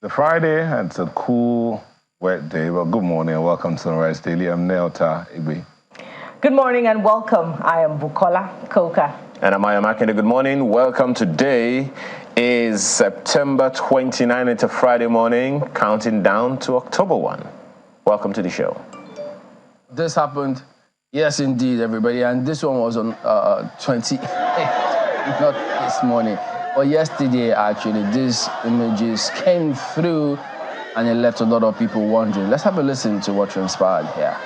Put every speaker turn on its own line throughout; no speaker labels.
The Friday, it's a cool, wet day. Well, good morning and welcome to Sunrise Daily. I'm Neota Igbe.
Good morning and welcome. I am Bukola Koka.
And I'm Ayamakinde. Good morning. Welcome. Today is September 29. It's a Friday morning, counting down to October 1. Welcome to the show.
This happened, yes, indeed, everybody. And this one was on 28th, not this morning. But yesterday, actually, these images came through and it left a lot of people wondering. Let's have a listen to what transpired here.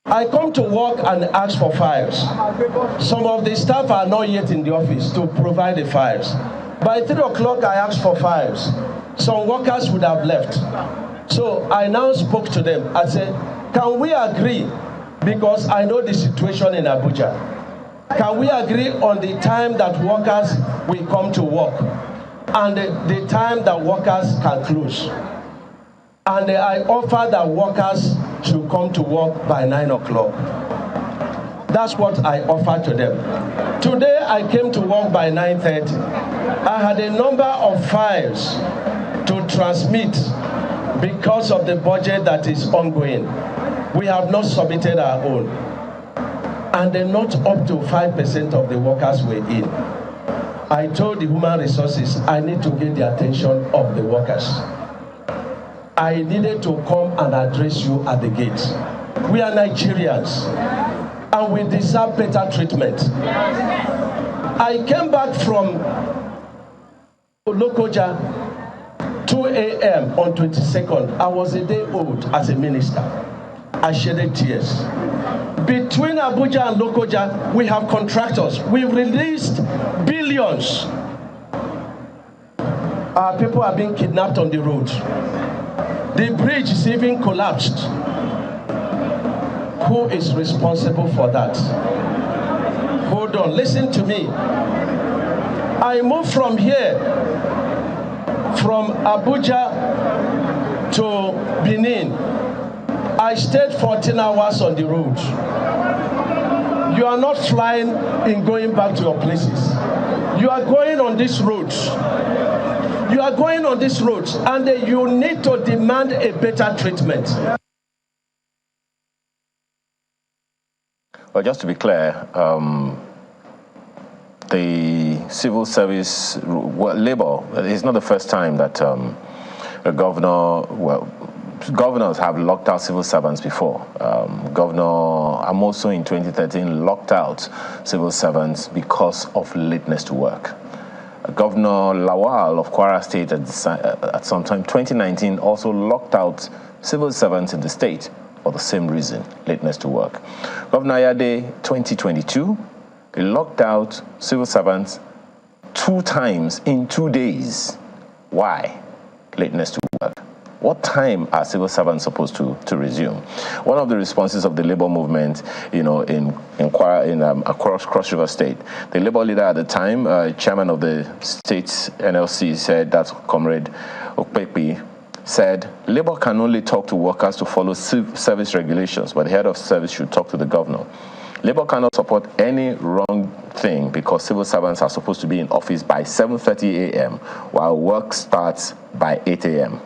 I come to work and ask for files. Some of the staff are not yet in the office to provide the files. By 3 o'clock, I asked for files. Some workers would have left. So I now spoke to them. I said, can we agree? Because I know the situation in Abuja. Can we agree on the time that workers will come to work and the time that workers can close? And I offer that workers should come to work by 9 o'clock. That's what I offered to them. Today I came to work by 9:30. I had a number of files to transmit because of the budget that is ongoing. We have not submitted our own. And then not up to 5% of the workers were in. I told the human resources I need to get the attention of the workers. I needed to come and address you at the gate. We are Nigerians and we deserve better treatment. I came back from Lokoja 2 a.m. on 22nd. I was a day old as a minister. I shedded tears. Between Abuja and Lokoja, we have contractors. We've released billions. Our people are being kidnapped on the road. The bridge is even collapsed. Who is responsible for that? Hold on, listen to me. I moved from here, from Abuja to Benin. I stayed 14 hours on the road. You are not flying in going back to your places. You are going on these roads. You are going on these roads and you need to demand a better treatment.
Well, just to be clear, the civil service, labor, it's not the first time that a governors have locked out civil servants before. Governor Amoso in 2013 locked out civil servants because of lateness to work. Governor Lawal of Kwara State at some time, 2019, also locked out civil servants in the state for the same reason, lateness to work. Governor Ayade, 2022, he locked out civil servants 2 times in 2 days. Why? Lateness to work. What time are civil servants supposed to resume? One of the responses of the labor movement, across Cross River State, the labor leader at the time, chairman of the state NLC, said that Comrade Okpepi said, labor can only talk to workers to follow service regulations, but the head of service should talk to the governor. Labor cannot support any wrong thing because civil servants are supposed to be in office by 7:30 a.m. while work starts by 8 a.m.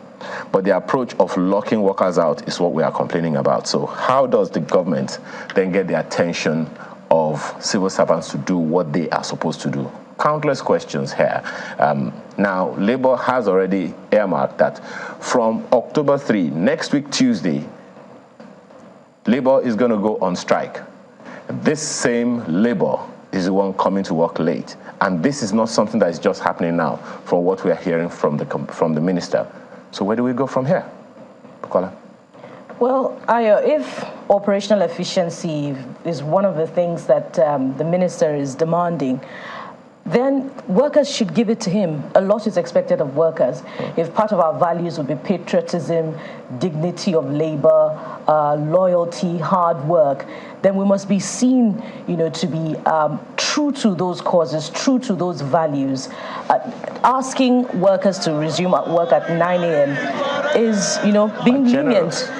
But the approach of locking workers out is what we are complaining about. So how does the government then get the attention of civil servants to do what they are supposed to do? Countless questions here. Now, Labour has already earmarked that from October 3, next week Tuesday, Labour is going to go on strike. This same Labour is the one coming to work late. And this is not something that is just happening now from what we are hearing from the minister. So where do we go from here? Bukola?
Well, Ayo, if operational efficiency is one of the things that the minister is demanding, then workers should give it to him. A lot is expected of workers. If part of our values would be patriotism, dignity of labor, loyalty, hard work, then we must be seen, to be true to those causes, true to those values. Asking workers to resume at work at 9 a.m. is, being lenient,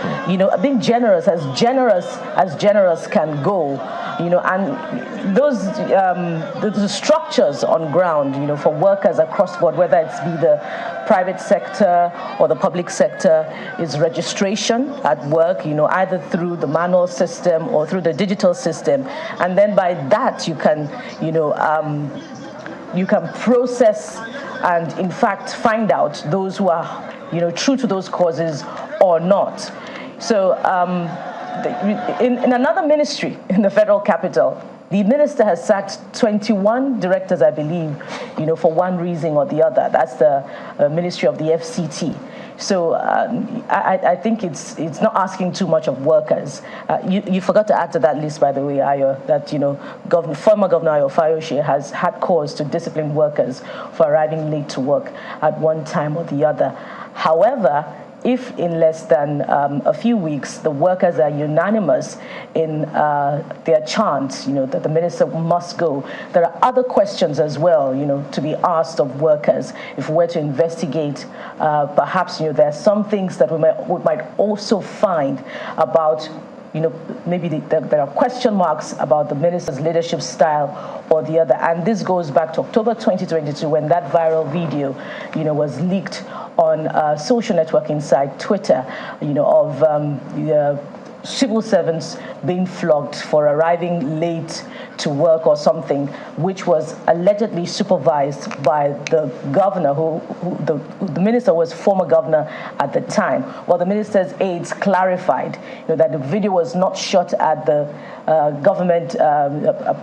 being generous as can go. And those the structures on ground, for workers across the board, whether it's be the private sector or the public sector, is registration at work, either through the manual system or through the digital system, and then by that you can, you can process and in fact find out those who are, true to those causes or not. So. In another ministry in the federal capital, the minister has sacked 21 directors, I believe, for one reason or the other. That's the Ministry of the FCT. So I think it's not asking too much of workers. You forgot to add to that list, by the way, Ayo, that former Governor Ayo Fayose has had cause to discipline workers for arriving late to work at one time or the other. However, if in less than a few weeks the workers are unanimous in their chant, that the minister must go, there are other questions as well, to be asked of workers. If we were to investigate, perhaps, there are some things that we might also find about, maybe there are question marks about the minister's leadership style or the other. And this goes back to October 2022 when that viral video, was leaked on social networking site Twitter, of civil servants being flogged for arriving late to work or something, which was allegedly supervised by the governor, the minister was former governor at the time. Well, the minister's aides clarified that the video was not shot at the government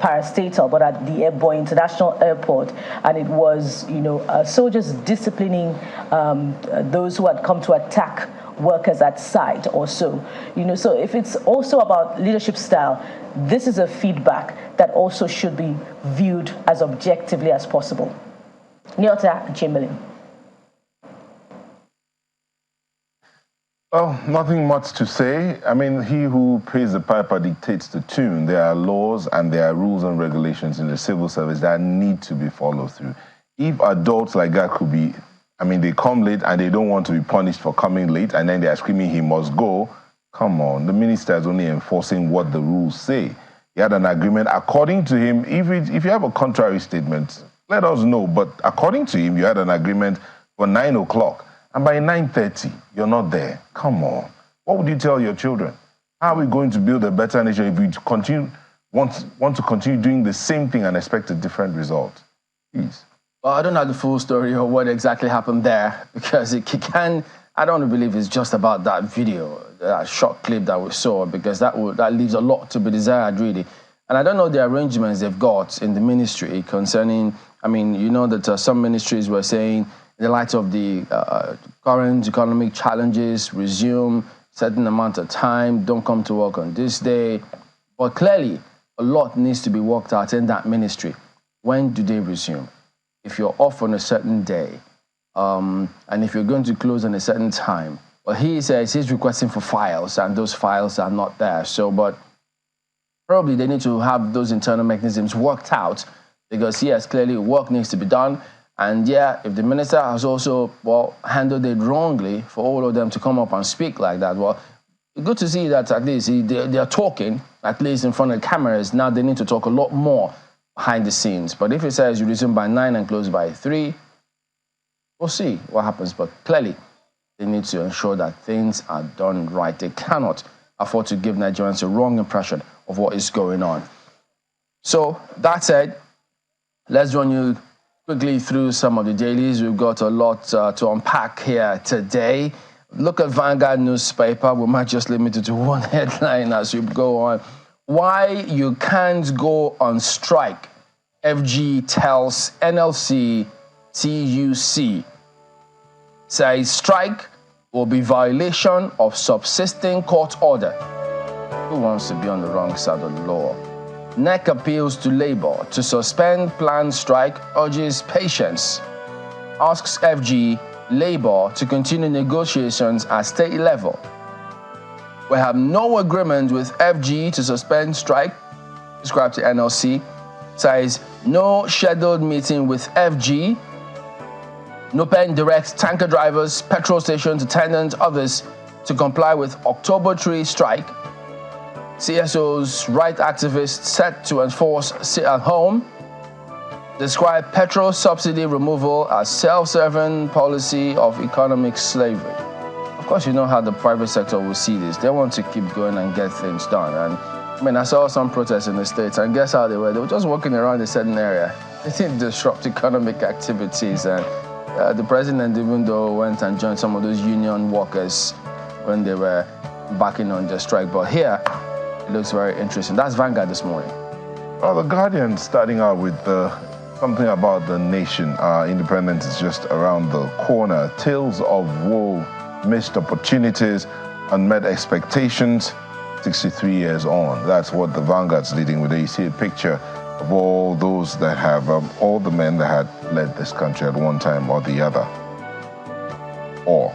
parastatal, but at the Ebonyi International Airport, and it was, soldiers disciplining those who had come to attack workers at site or so. So if it's also about leadership style, this is a feedback that also should be viewed as objectively as possible. Nyota Jimilin.
Well, nothing much to say. I mean, he who pays the piper dictates the tune. There are laws and there are rules and regulations in the civil service that need to be followed through. If adults like that could be, they come late and they don't want to be punished for coming late, and then they are screaming he must go. Come on, the minister is only enforcing what the rules say. He had an agreement. According to him, if you have a contrary statement, let us know. But according to him, you had an agreement for 9 o'clock, and by 9:30, you're not there. Come on. What would you tell your children? How are we going to build a better nation if we want to continue doing the same thing and expect a different result? Please.
Well, I don't know the full story of what exactly happened there, because I don't believe it's just about that video, that short clip that we saw, because that leaves a lot to be desired, really. And I don't know the arrangements they've got in the ministry concerning, that some ministries were saying, in the light of the current economic challenges, resume certain amount of time, don't come to work on this day. But clearly, a lot needs to be worked out in that ministry. When do they resume? If you're off on a certain day, and if you're going to close on a certain time, well, he says he's requesting for files, and those files are not there. So, but probably they need to have those internal mechanisms worked out, because yes, clearly work needs to be done. And yeah, if the minister has also, handled it wrongly for all of them to come up and speak like that, well, good to see that at least they are talking, at least in front of the cameras. Now they need to talk a lot more behind the scenes. But if it says you resume by 9 and close by 3, we'll see what happens. But clearly, they need to ensure that things are done right. They cannot afford to give Nigerians a wrong impression of what is going on. So that said, let's run you quickly through some of the dailies. We've got a lot to unpack here today. Look at Vanguard newspaper. We might just limit it to one headline as we go on. Why you can't go on strike, FG tells NLC TUC. Says strike will be violation of subsisting court order. Who wants to be on the wrong side of the law? NEC appeals to Labour to suspend planned strike, urges patience. Asks FG Labour to continue negotiations at state level. We have no agreement with FG to suspend strike, described to NLC. Says no scheduled meeting with FG. NUPEN directs tanker drivers, petrol stations, attendants, others to comply with October 3 strike. CSO's right activists set to enforce sit at home. Describe petrol subsidy removal as self-serving policy of economic slavery. Of course, you know how the private sector will see this. They want to keep going and get things done. And I mean, I saw some protests in the States, and guess how they were? They were just walking around a certain area. They didn't disrupt economic activities. And the president, even though, went and joined some of those union workers when they were backing on the strike. But here, it looks very interesting. That's Vanguard this morning.
Well, The Guardian starting out with something about the nation. Independence is just around the corner. Tales of woe, missed opportunities, unmet expectations, 63 years on. That's what the Vanguard's leading with. You see a picture of all those that have, all the men that had led this country at one time or the other. Or,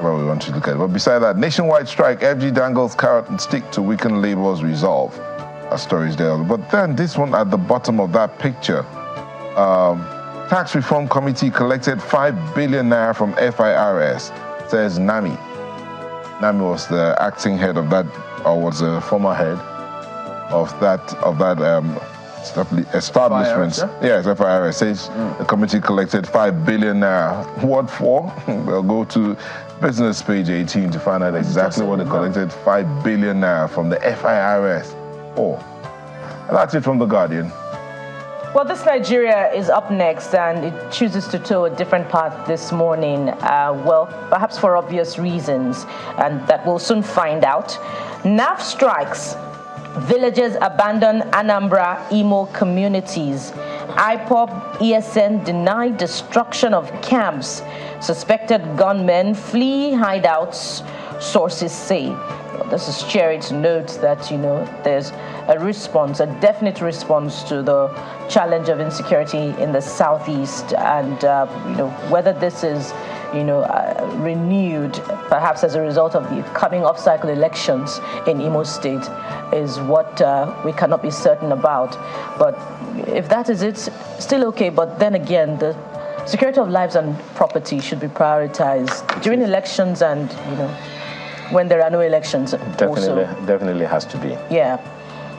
well, we want to look at it. But beside that, nationwide strike, FG dangles carrot and stick to weaken Labour's resolve. Our stories there. But then this one at the bottom of that picture, Tax Reform Committee collected 5 billion naira from FIRS, says NAMI. NAMI was the acting head of that, or was the former head of that establishment.
FIRS,
Yes, FIRS says the committee collected 5 billion naira. What for? We'll go to business page 18 to find out exactly what they collected 5 billion naira from the FIRS. And that's it from The Guardian.
Well, this Nigeria is up next, and it chooses to tow a different path this morning. Well, perhaps for obvious reasons, and that we'll soon find out. NAF strikes. Villagers abandon Anambra, Imo communities. IPOB, ESN deny destruction of camps. Suspected gunmen flee hideouts, sources say. This is scary to note that, there's a response, a definite response to the challenge of insecurity in the southeast, and, whether this is, renewed perhaps as a result of the coming off-cycle elections in Imo State is what we cannot be certain about. But if that is it, still okay. But then again, the security of lives and property should be prioritized during elections and, when there are no elections.
Definitely has to be.
Yeah.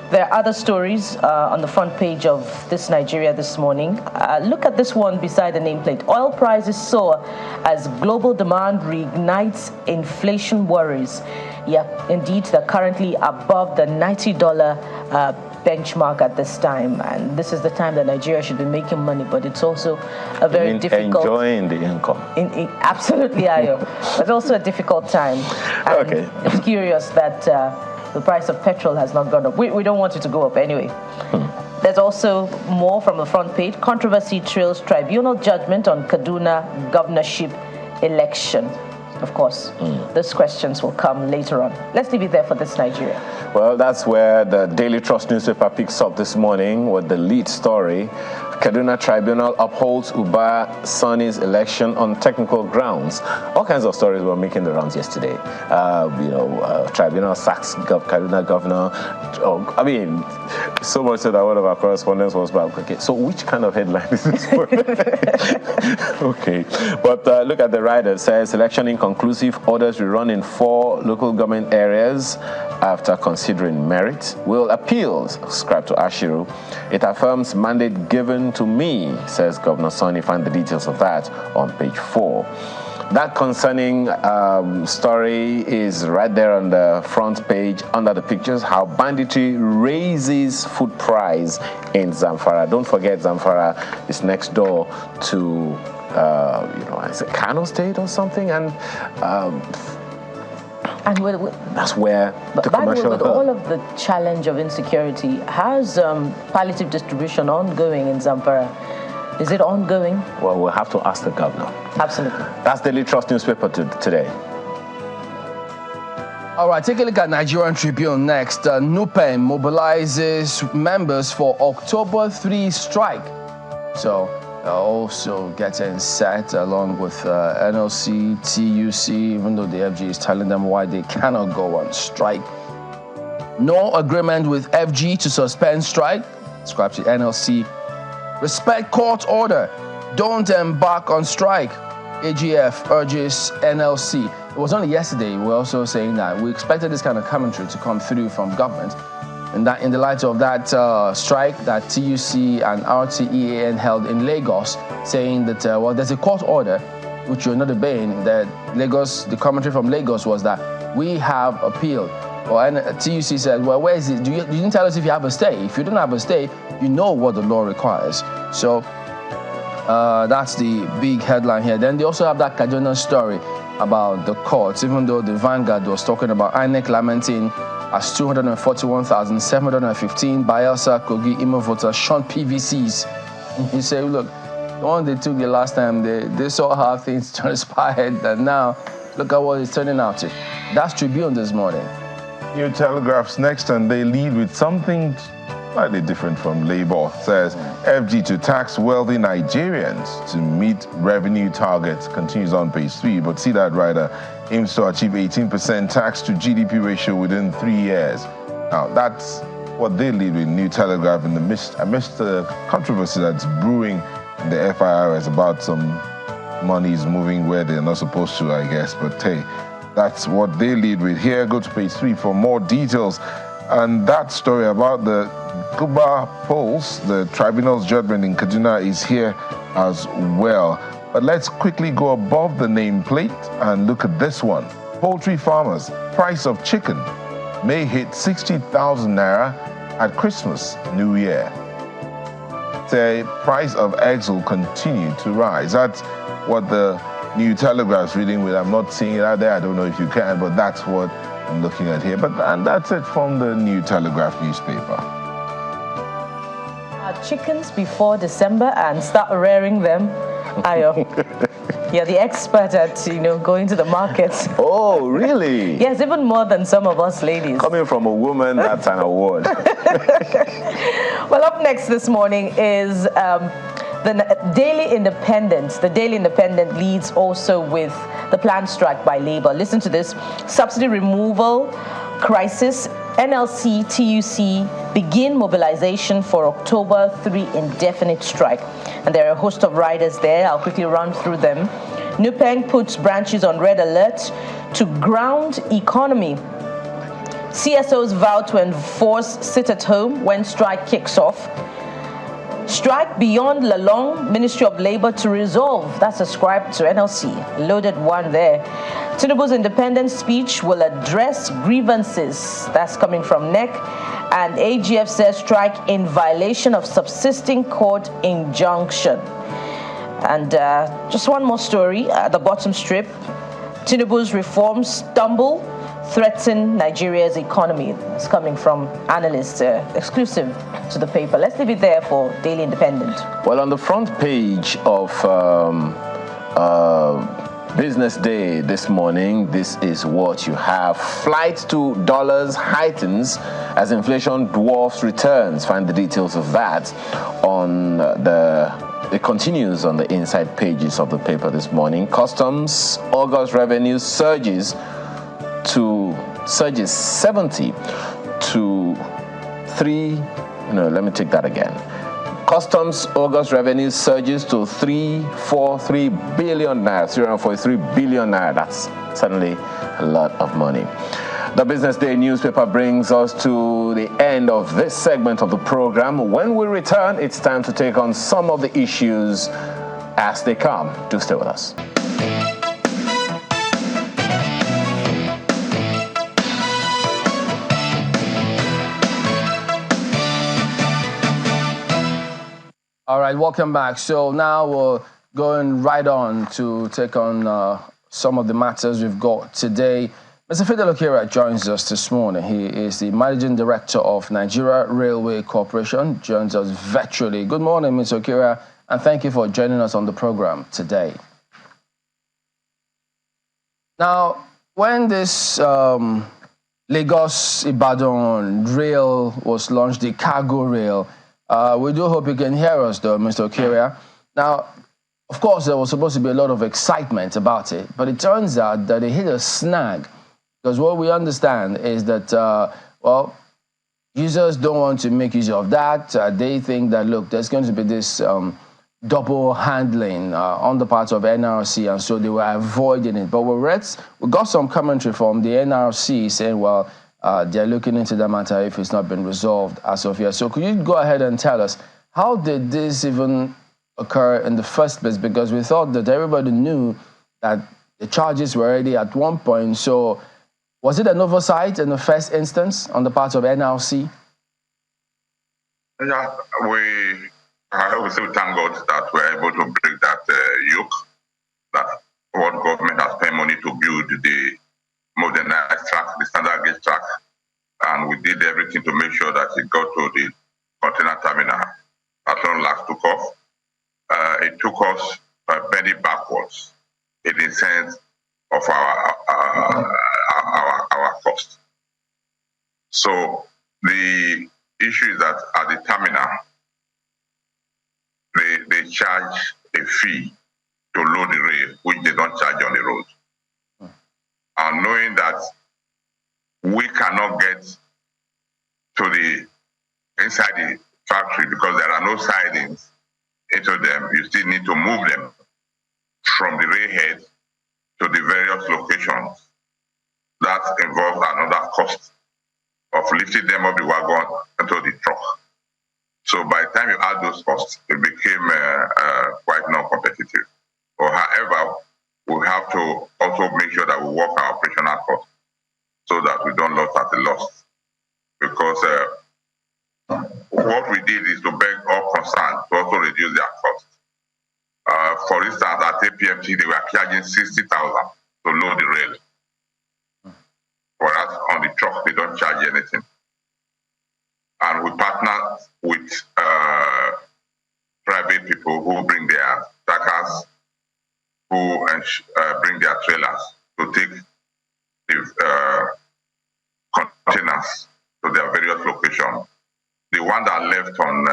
There are other stories on the front page of this Nigeria this morning. Look at this one beside the nameplate. Oil prices soar as global demand reignites inflation worries. Yeah, indeed, they're currently above the $90 benchmark at this time. And this is the time that Nigeria should be making money, but it's also a very difficult...
Enjoying the income.
Absolutely, Ayo. But also a difficult time. And
okay.
It's curious that the price of petrol has not gone up. We don't want it to go up anyway. There's also more from the front page. Controversy trails tribunal judgment on Kaduna governorship election. Of course, those questions will come later on. Let's leave it there for this Nigeria.
Well, that's where the Daily Trust newspaper picks up this morning with the lead story. Kaduna Tribunal upholds Uba Sani's election on technical grounds. All kinds of stories were making the rounds yesterday. Tribunal sacks Kaduna governor. So much so that one of our correspondents was about, okay, so which kind of headline is this for? Okay, but look at the rider. It says, election inconclusive, orders rerun in 4 local government areas after considering merit. Will appeal, subscribe to Ashiru. It affirms mandate given to me, says Governor Sani. Find the details of that on page 4. That concerning story is right there on the front page under the pictures, how banditry raises food price in Zamfara. Don't forget, Zamfara is next door to, is it Kano State or something? And that's where the commercial...
With all of the challenge of insecurity, how's palliative distribution ongoing in Zamfara? Is it ongoing?
Well, we'll have to ask the governor.
Absolutely.
That's Daily Trust newspaper today.
All right, take a look at Nigerian Tribune next. NUPEN mobilizes members for October 3 strike. So also getting set along with NLC, TUC, even though the FG is telling them why they cannot go on strike. No agreement with FG to suspend strike. Describes the NLC. Respect court order. Don't embark on strike. AGF urges NLC. It was only yesterday we were also saying that we expected this kind of commentary to come through from government, and that in the light of that strike that TUC and RTEAN held in Lagos, saying that well, there's a court order which you're not obeying. That Lagos, the commentary from Lagos was that we have appealed. Well, and TUC said, well, where is it? You didn't tell us if you have a stay. If you don't have a stay, you know what the law requires. So that's the big headline here. Then they also have that Kaduna story about the courts, even though the Vanguard was talking about INEC lamenting as 241,715 Bayelsa, Kogi, Imo voters shunned PVCs. You say, look, the one they took the last time, they saw how things transpired, and now look at what it's turning out to. That's Tribune this morning.
New Telegraph's next, and they lead with something slightly different from Labour. Says FG to tax wealthy Nigerians to meet revenue targets. Continues on page 3, but see that rider aims to achieve 18% tax to GDP ratio within 3 years. Now that's what they lead with New Telegraph in the amidst the controversy that's brewing in the FIRS about some monies moving where they're not supposed to, I guess. But hey, that's what they lead with here. Go to page 3 for more details. And that story about the Guba polls, the tribunal's judgment in Kaduna, is here as well. But let's quickly go above the nameplate and look at this one. Poultry farmers, price of chicken may hit 60,000 naira at Christmas, New Year. The price of eggs will continue to rise. That's what the New Telegraph's reading with. I'm not seeing it out there. I don't know if you can, but that's what I'm looking at here. And that's it from the New Telegraph newspaper.
Chickens before December and start rearing them. Ayo, you're the expert at going to the markets.
Oh, really?
Yes, even more than some of us ladies.
Coming from a woman, that's an award.
Well, up next this morning is the Daily Independent. The Daily Independent leads also with the planned strike by Labour. Listen to this. Subsidy removal crisis. NLC, TUC begin mobilization for October 3 indefinite strike. And there are a host of riders there. I'll quickly run through them. NUPEN puts branches on red alert to ground economy. CSOs vow to enforce sit at home when strike kicks off. Strike beyond Lalong, Ministry of Labour to resolve. That's ascribed to NLC. Loaded one there. Tinubu's independent speech will address grievances. That's coming from NEC. And AGF says strike in violation of subsisting court injunction. And just one more story at the bottom strip. Tinubu's reforms stumble, threaten Nigeria's economy. It's coming from analysts, exclusive to the paper. Let's leave it there for Daily Independent.
Well, on the front page of Business Day this morning, this is what you have. Flight to dollars heightens as inflation dwarfs returns. Find the details of that on it continues on the inside pages of the paper this morning. Customs, August revenue surges 70 to 3. Let me take that again. Customs August revenue surges to 343 billion naira, 343 billion naira. That's certainly a lot of money. The Business Day newspaper brings us to the end of this segment of the program. When we return, it's time to take on some of the issues as they come. Do stay with us.
All right, welcome back. So now we're going right on to take on some of the matters we've got today. Mr. Fidel Okira joins us this morning. He is the Managing Director of Nigeria Railway Corporation, joins us virtually. Good morning, Mr. Okira, and thank you for joining us on the program today. Now, when this Lagos-Ibadan rail was launched, the cargo rail. We do hope you can hear us, though, Mr. Okiria. Now, of course, there was supposed to be a lot of excitement about it, but it turns out that they hit a snag. Because what we understand is that, well, users don't want to make use of that. They think that, look, there's going to be this double handling on the part of NRC, and so they were avoiding it. But we got some commentary from the NRC saying, well, they're looking into the matter if it's not been resolved as of yet. So could you go ahead and tell us, how did this even occur in the first place? Because we thought that everybody knew that the charges were already at one point. So was it an oversight in the first instance on the part of NRC?
Yeah, I obviously thank God that we're able to break that yoke, that what government has spent money to build the modernized track, the standard gauge track, and we did everything to make sure that it got to the container terminal. As long as took off, it took us very backwards in the sense of our cost. So the issue is that at the terminal, they charge a fee to load the rail, which they don't charge on the road. And knowing that we cannot get to the inside the factory because there are no sidings into them, you still need to move them from the railhead to the various locations. That involves another cost of lifting them up the wagon into the truck. So by the time you add those costs, it became quite non-competitive. But however, we have to also make sure that we work our operational costs so that we don't lose at a loss. Because what we did is to beg all concerned to also reduce their costs. For instance, at APMT, they were charging 60,000 to load the rail. Whereas on the truck, they don't charge anything. And we partner with private people who bring their stackers, who bring their trailers to take the containers to their various locations. The one that left on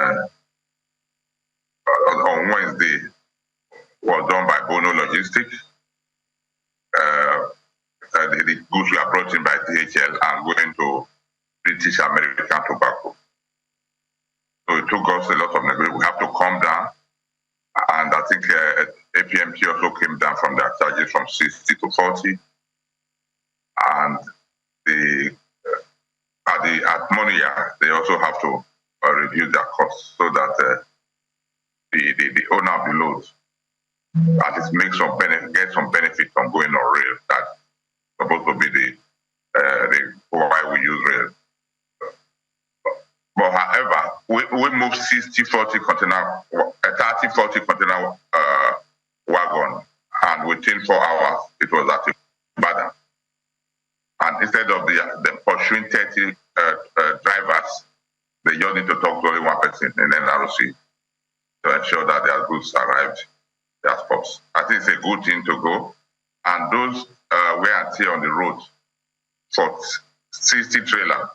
Wednesday was done by Bono Logistics. The goods were brought in by DHL and going to British American Tobacco. So it took us a lot of negotiation. We have to calm down. And I think APMT also came down from their charges from 60 to 40. And at Monia, they also have to review their costs so that the owner of the loads at least get some benefit from going on rail. That's supposed to be the why we use rail. But however, we moved 60-40 container, 30-40 container wagon, and within 4 hours it was at Ibadan. And instead of them pursuing 30 drivers, they just need to talk to only one person in NRC to ensure that their goods arrived their spots. I think it's a good thing to go. And those wear and tear on the road for 60 trailers,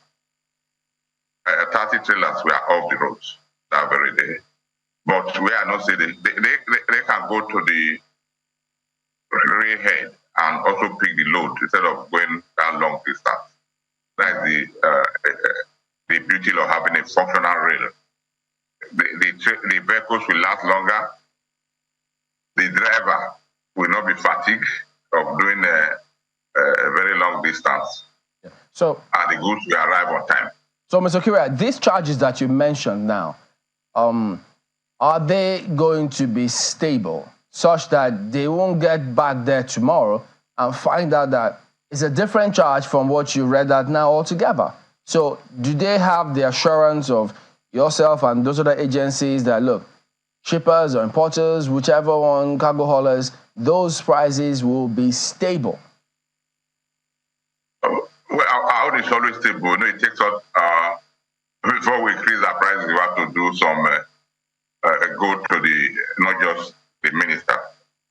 30 trailers were off the roads that very day. But we are not saying they can go to the railhead and also pick the load instead of going that long distance. That's the beauty of having a functional rail. The vehicles will last longer. The driver will not be fatigued of doing a very long distance.
Yeah. So,
and the goods will arrive on time.
So, Mr. Okiria, these charges that you mentioned now, are they going to be stable such that they won't get back there tomorrow and find out that it's a different charge from what you read out now altogether? So do they have the assurance of yourself and those other agencies that, look, shippers or importers, whichever one, cargo haulers, those prices will be stable?
Well, our own is always stable. No, it takes us, before we increase our prices, we have to do some, go to not just the minister,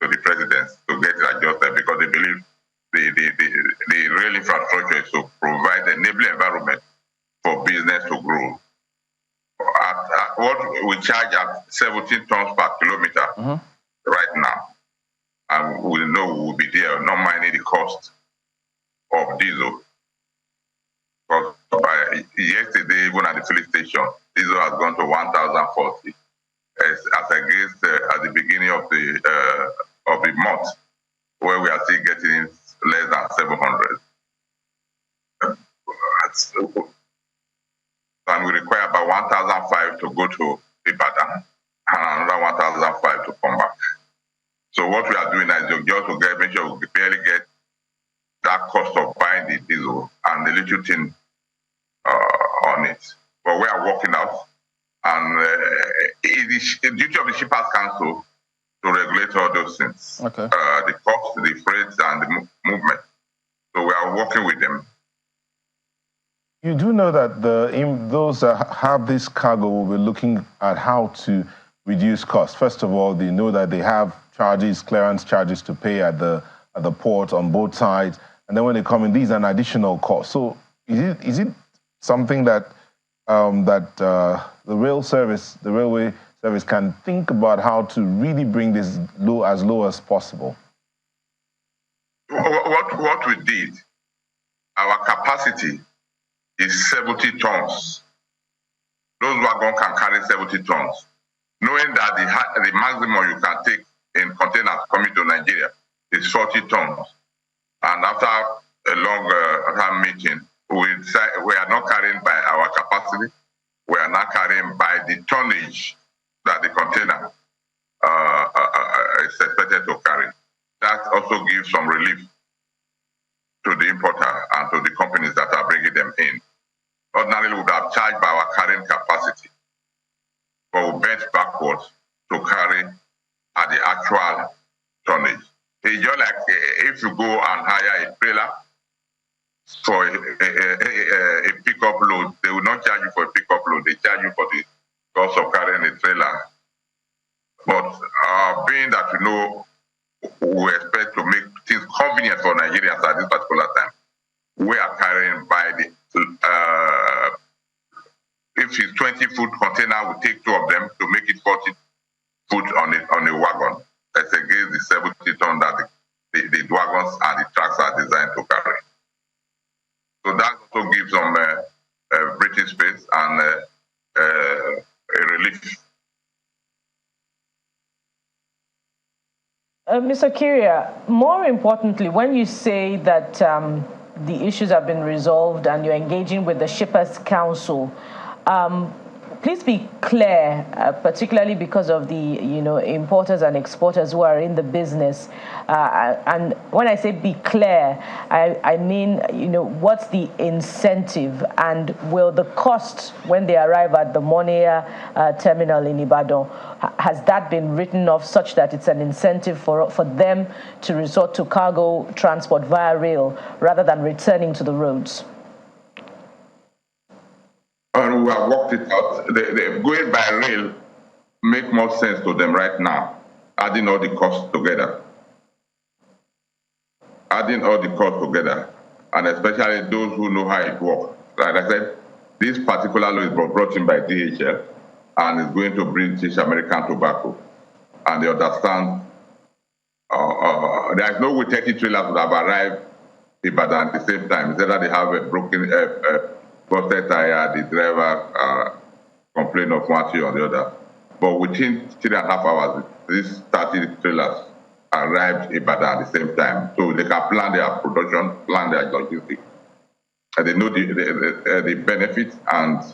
to the president, to get it adjusted, because they believe the rail infrastructure is to provide an enabling environment for business to grow. At what we charge at 17 tons per kilometer right now, and we know we will be there, not minding the cost of diesel. Because by yesterday, even at the filling station, diesel has gone to 1,040, as against at the beginning of the month, where we are still getting less than 700. And we require about 1,005 to go to Ibadan and another 1,005 to come back. So what we are doing is just to make sure we barely get that cost of buying the diesel and the little thing on it. But we are working out, and it is the duty of the Shippers Council to regulate all those things.
Okay.
The cost, the freight, and the movement. So we are working with them.
You do know that those that have this cargo will be looking at how to reduce costs. It all, they know that they have charges, clearance charges to pay at the port on both sides, and then when they come in, these are an additional cost. So is it something that the railway service can think about how to really bring this as low as possible?
What we did, our capacity is 70 tons. Those wagons can carry 70 tons. Knowing that the maximum you can take in containers coming to Nigeria is 40 tons. And after a long time meeting, we are not carrying by our capacity. We are not carrying by the tonnage that the container is expected to carry. That also gives some relief to the importer and to the companies that are bringing them in. Ordinarily, we would have charged by our carrying capacity, but we bent backwards to carry at the actual tonnage. It's just like if you go and hire a trailer for a pickup load, they will not charge you for a pickup load, they charge you for the cost of carrying a trailer. But being that we expect to make things convenient for Nigerians at this particular time, we are carrying by the if it's 20-foot container, we take 2 of them to make it 40 foot on a wagon. That's against the 70 ton that the wagons and the trucks are designed to carry. So that also gives them breathing space and a relief.
Mr. Kiria, more importantly, when you say that the issues have been resolved and you're engaging with the Shippers Council, please be clear, particularly because of the importers and exporters who are in the business. And when I say be clear, I mean what's the incentive, and will the cost when they arrive at the Monia terminal in Ibadan, has that been written off such that it's an incentive for them to resort to cargo transport via rail rather than returning to the roads?
And we have worked it out. Going by rail make more sense to them right now, adding all the costs together. And especially those who know how it works. Like I said, this particular law is brought in by DHL and is going to British American Tobacco. And they understand there is no way 30 trailers would have arrived in Ibadan at the same time. Instead they have a broken busted tire, the driver complained of one thing or the other. But within 3.5 hours, these 30 trailers arrived in Ibadan at the same time. So they can plan their production, plan their logistics. And they know the benefits. And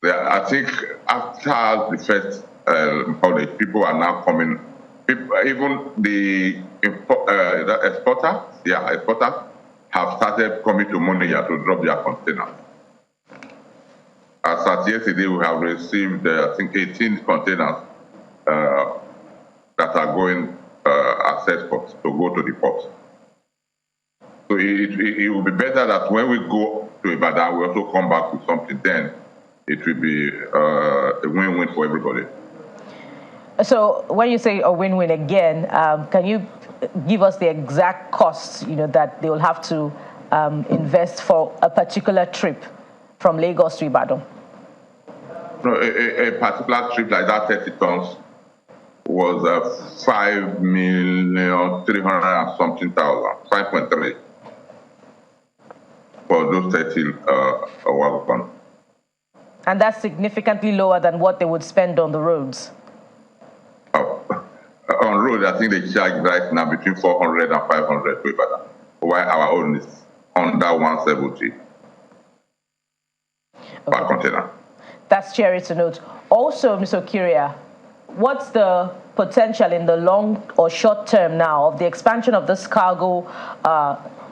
I think after the first college, people are now coming. Even the exporters have started coming to Monrovia to drop their containers. As at yesterday, we have received, I think, 18 containers that are going as exports to go to the port. So it will be better that when we go to Ibadan, we also come back with something. Then it will be a win-win for everybody.
So when you say a win-win again, can you give us the exact costs, that they will have to invest for a particular trip from Lagos to Ibadan?
No, a particular trip like that, 30 tons, was 5,300,000 and something, 5.3 for those 30 wagons.
And that's significantly lower than what they would spend on the roads.
On road, I think they charge right now between 400 and 500 per Ibadan, while our own is under 170 per container. That's
scary to note. Also, Mr. Okiria, what's the potential in the long or short term now of the expansion of this cargo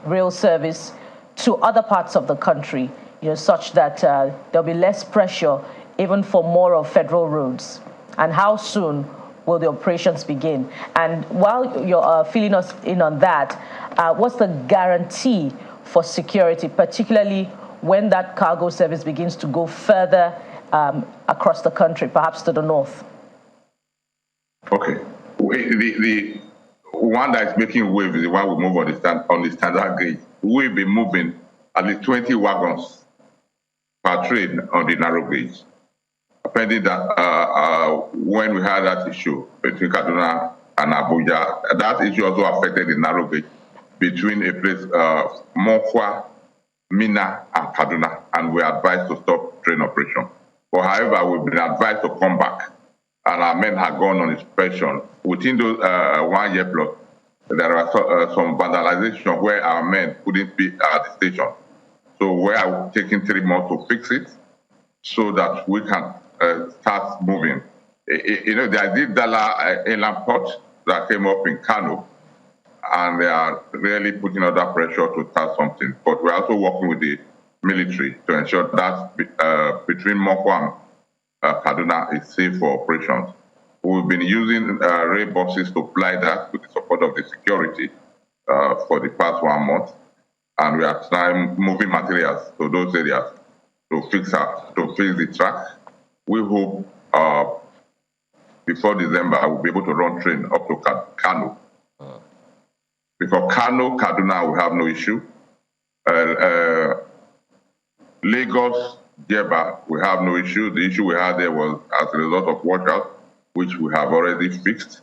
rail service to other parts of the country, such that there'll be less pressure even for more of federal roads? And how soon will the operations begin? And while you're filling us in on that, what's the guarantee for security, particularly when that cargo service begins to go further across the country, perhaps to the north?
Okay. The one that is making waves is the one we move on the standard gauge. We'll be moving at least 20 wagons per train on the narrow gauge. Pending that, when we had that issue between Kaduna and Abuja, that issue also affected the narrow gauge between a place, Mokwa, Mina, and Kaduna, and we are advised to stop train operation. But however, we've been advised to come back, and our men have gone on inspection. Within those 1 year plus, there was some vandalization where our men couldn't be at the station. So we are taking 3 months to fix it so that we can start moving. There is Dala inland port that came up in Kano, and they are really putting under pressure to start something. But we're also working with the military to ensure that between Mokwa and Kaduna is safe for operations. We've been using rail buses to ply that with the support of the security for the past 1 month, and we are trying moving materials to those areas to fix the track. We hope before December I will be able to run train up to Kano. Because Kano, Kaduna, we have no issue. Lagos, Jeba, we have no issue. The issue we had there was as a result of washout, which we have already fixed.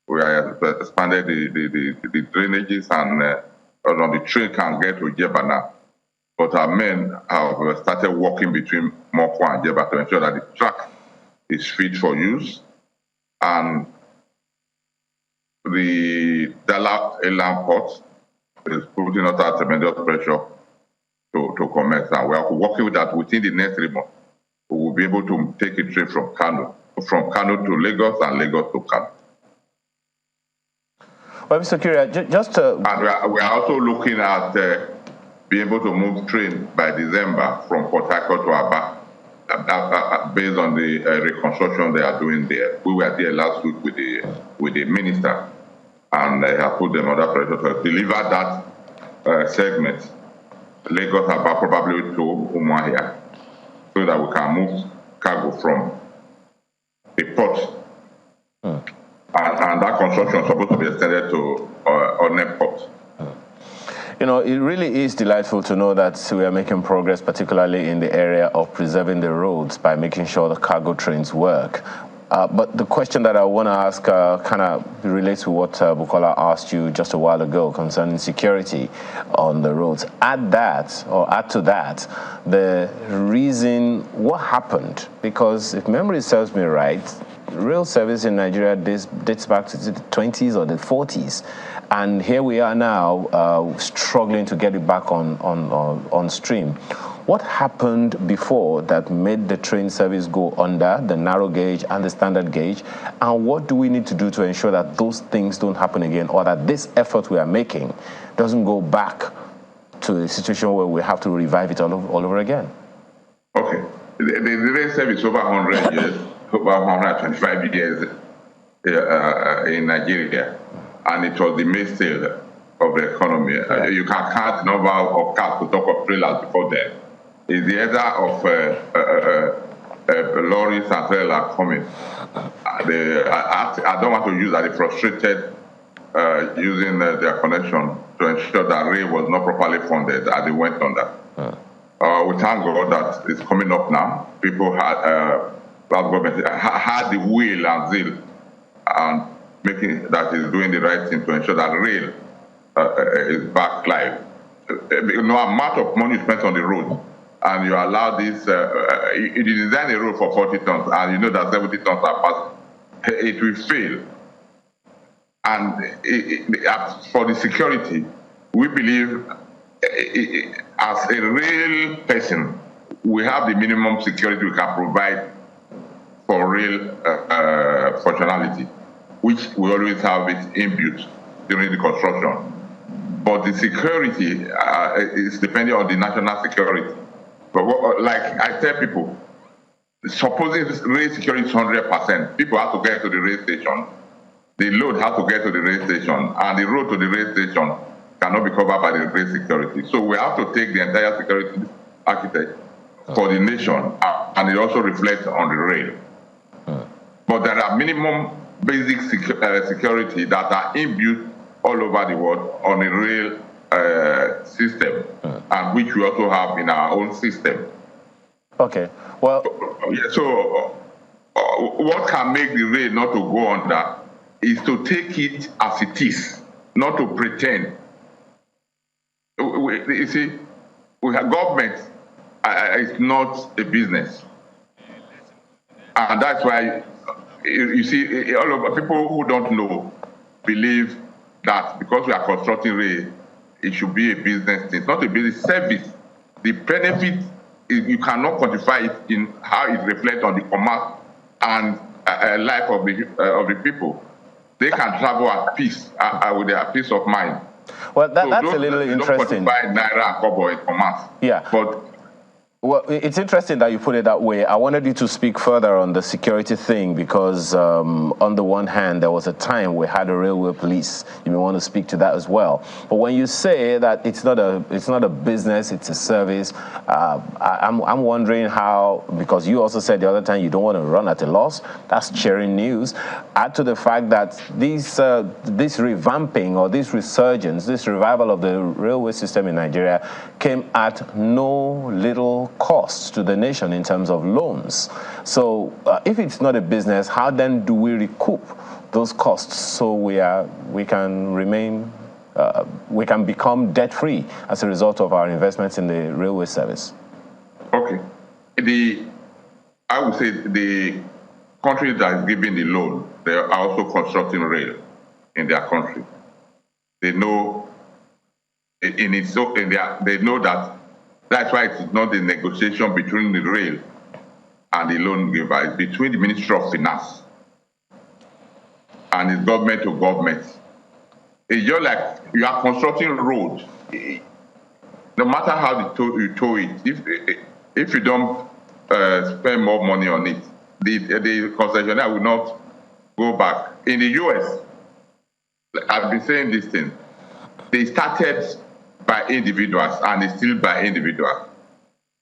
We have expanded the drainages, and the train can get to Jeba now. But our men have started working between Mokwa and Jeba to ensure that the track is fit for use. And the Dala Inland Port is putting us under tremendous pressure to commence. And we are working with that within the next 3 months. We will be able to take a train from Kano to Lagos and Lagos to Kano.
Well, Mr. Okiria, just to...
And we are also looking at being able to move train by December from Port Harcourt to Aba, based on the reconstruction they are doing there. We were there last week with the minister, and I have put them under pressure to deliver that segment, Lagos Aba, probably to Umuahia, so that we can move cargo from a port. And that construction is supposed to be extended to Onne Port.
It really is delightful to know that we are making progress, particularly in the area of preserving the roads by making sure the cargo trains work. But the question that I want to ask kind of relates to what Bukola asked you just a while ago concerning security on the roads. Add to that, the reason what happened, because if memory serves me right, rail service in Nigeria dates back to the 20s or the 40s. And here we are now struggling to get it back on stream. What happened before that made the train service go under the narrow gauge and the standard gauge? And what do we need to do to ensure that those things don't happen again, or that this effort we are making doesn't go back to a situation where we have to revive it all over again?
Okay. The rail service over 100 years, over 125 years in Nigeria, and it was the mainstay of the economy. You can count the number of cars to talk of trailers before then. It's the either of lorries and trailers are coming. I don't want to use that they frustrated using their connection to ensure that rail was not properly funded as they went on that. We thank God that it's coming up now. People had government had the will and zeal and making that is doing the right thing to ensure that rail is back live. No amount of money spent on the road, and you allow this, you design a road for 40 tons, and you know that 70 tons are passed, it will fail. And for the security, we believe as a rail person, we have the minimum security we can provide for rail functionality, which we always have it inbuilt during the construction. But the security is depending on the national security. But like I tell people, supposing rail security is 100%, people have to get to the rail station, the load has to get to the rail station, and the road to the rail station cannot be covered by the rail security. So we have to take the entire security architect for the nation, and it also reflects on the rail. But there are minimum basic security that are inbuilt all over the world on a rail system, and which we also have in our own system.
Okay, well...
So what can make the rail not to go on that is to take it as it is, not to pretend. You see, we have government, it's not a business. And that's why, you see, all of people who don't know believe that because we are constructing rail, it should be a business thing. It's not a business service. The benefit, you cannot quantify it in how it reflects on the commerce and life of the people. They can travel at peace, with their peace of mind.
Well, that's a little interesting.
Don't quantify naira and kobo in commerce.
Yeah.
But
well, it's interesting that you put it that way. I wanted you to speak further on the security thing because on the one hand, there was a time we had a railway police. You may want to speak to that as well. But when you say that it's not a business, it's a service, I'm wondering how, because you also said the other time you don't want to run at a loss. That's cheering news. Add to the fact that this revamping or this resurgence, this revival of the railway system in Nigeria came at no little costs to the nation in terms of loans. So if it's not a business, how then do we recoup those costs so we can become debt-free as a result of our investments in the railway service?
Okay. I would say the countries that is giving the loan, they are also constructing rail in their country. They know they know that. That's why it's not the negotiation between the rail and the loan giver. It's between the Ministry of Finance and it's government to government. It's just like you are constructing a road. No matter how you tow it, if you don't spend more money on it, the concessionaire will not go back. In the US, I've been saying this thing, they started by individuals and it's still by individuals.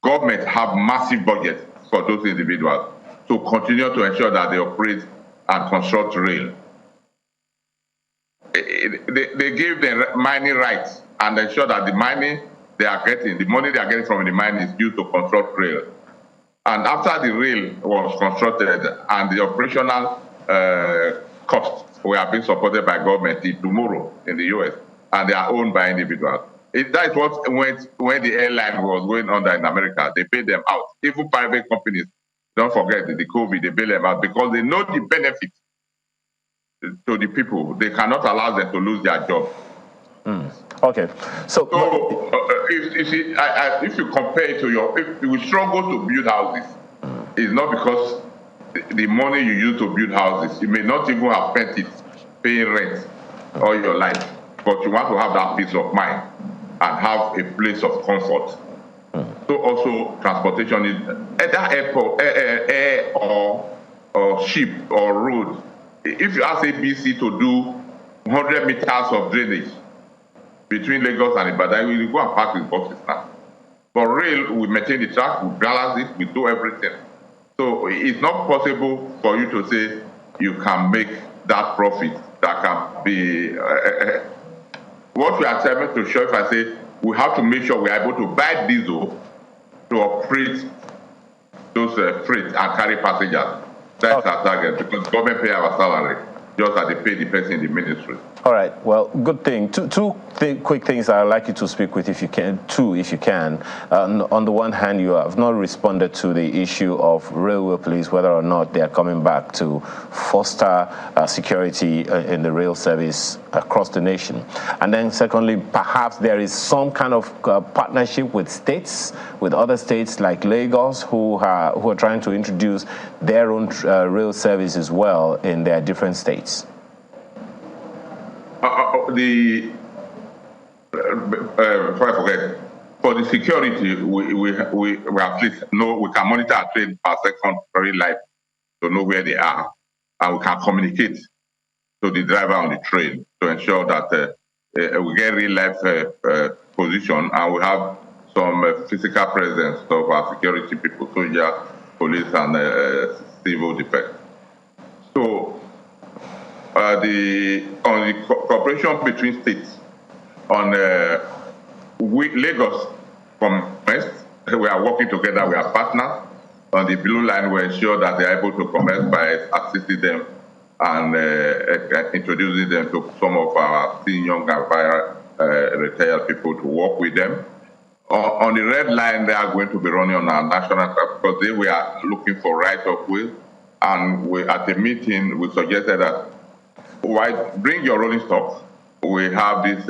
Government have massive budget for those individuals to continue to ensure that they operate and construct rail. They give them mining rights and ensure that the money they are getting from the mine is used to construct rail. And after the rail was constructed and the operational costs were being supported by government tomorrow in the US, and they are owned by individuals. That is what when the airline was going under in America, they paid them out. Even private companies, don't forget the COVID, they bail them out because they know the benefit to the people. They cannot allow them to lose their job.
Okay. So
if you compare it to if you struggle to build houses, it's not because the money you use to build houses, you may not even have spent it paying rent all your life, but you want to have that peace of mind and have a place of comfort. So also transportation is either airport, air or ship or road. If you ask ABC to do 100 meters of drainage between Lagos and Ibadan, we will go and park with buses now. But rail, we maintain the track, we balance it, we do everything. So it's not possible for you to say you can make that profit. That can be what we are trying to show. If I say we have to make sure we are able to buy diesel to operate those freight and carry passengers. That's our target, because government pay our salary just as they pay the person in the ministry.
All right. Well, good thing. Two quick things I'd like you to speak with, if you can. On the one hand, you have not responded to the issue of railway police, whether or not they are coming back to foster security in the rail service across the nation. And then secondly, perhaps there is some kind of partnership with states, with other states like Lagos, who are trying to introduce their own rail service as well in their different states.
Before I forget, for the security, we at least know we can monitor our train per second very live to know where they are, and we can communicate to the driver on the train to ensure that we get real life position, and we have some physical presence of our security people, soldiers, police, and civil defense. So on the cooperation between states, on Lagos commenced, we are working together, we are partners. On the blue line, we ensure that they are able to commence by assisting them and introducing them to some of our senior and retired people to work with them. On the red line, they are going to be running on our national track, because we are looking for right-of-way. And at the meeting, we suggested that bring your rolling stock. We have this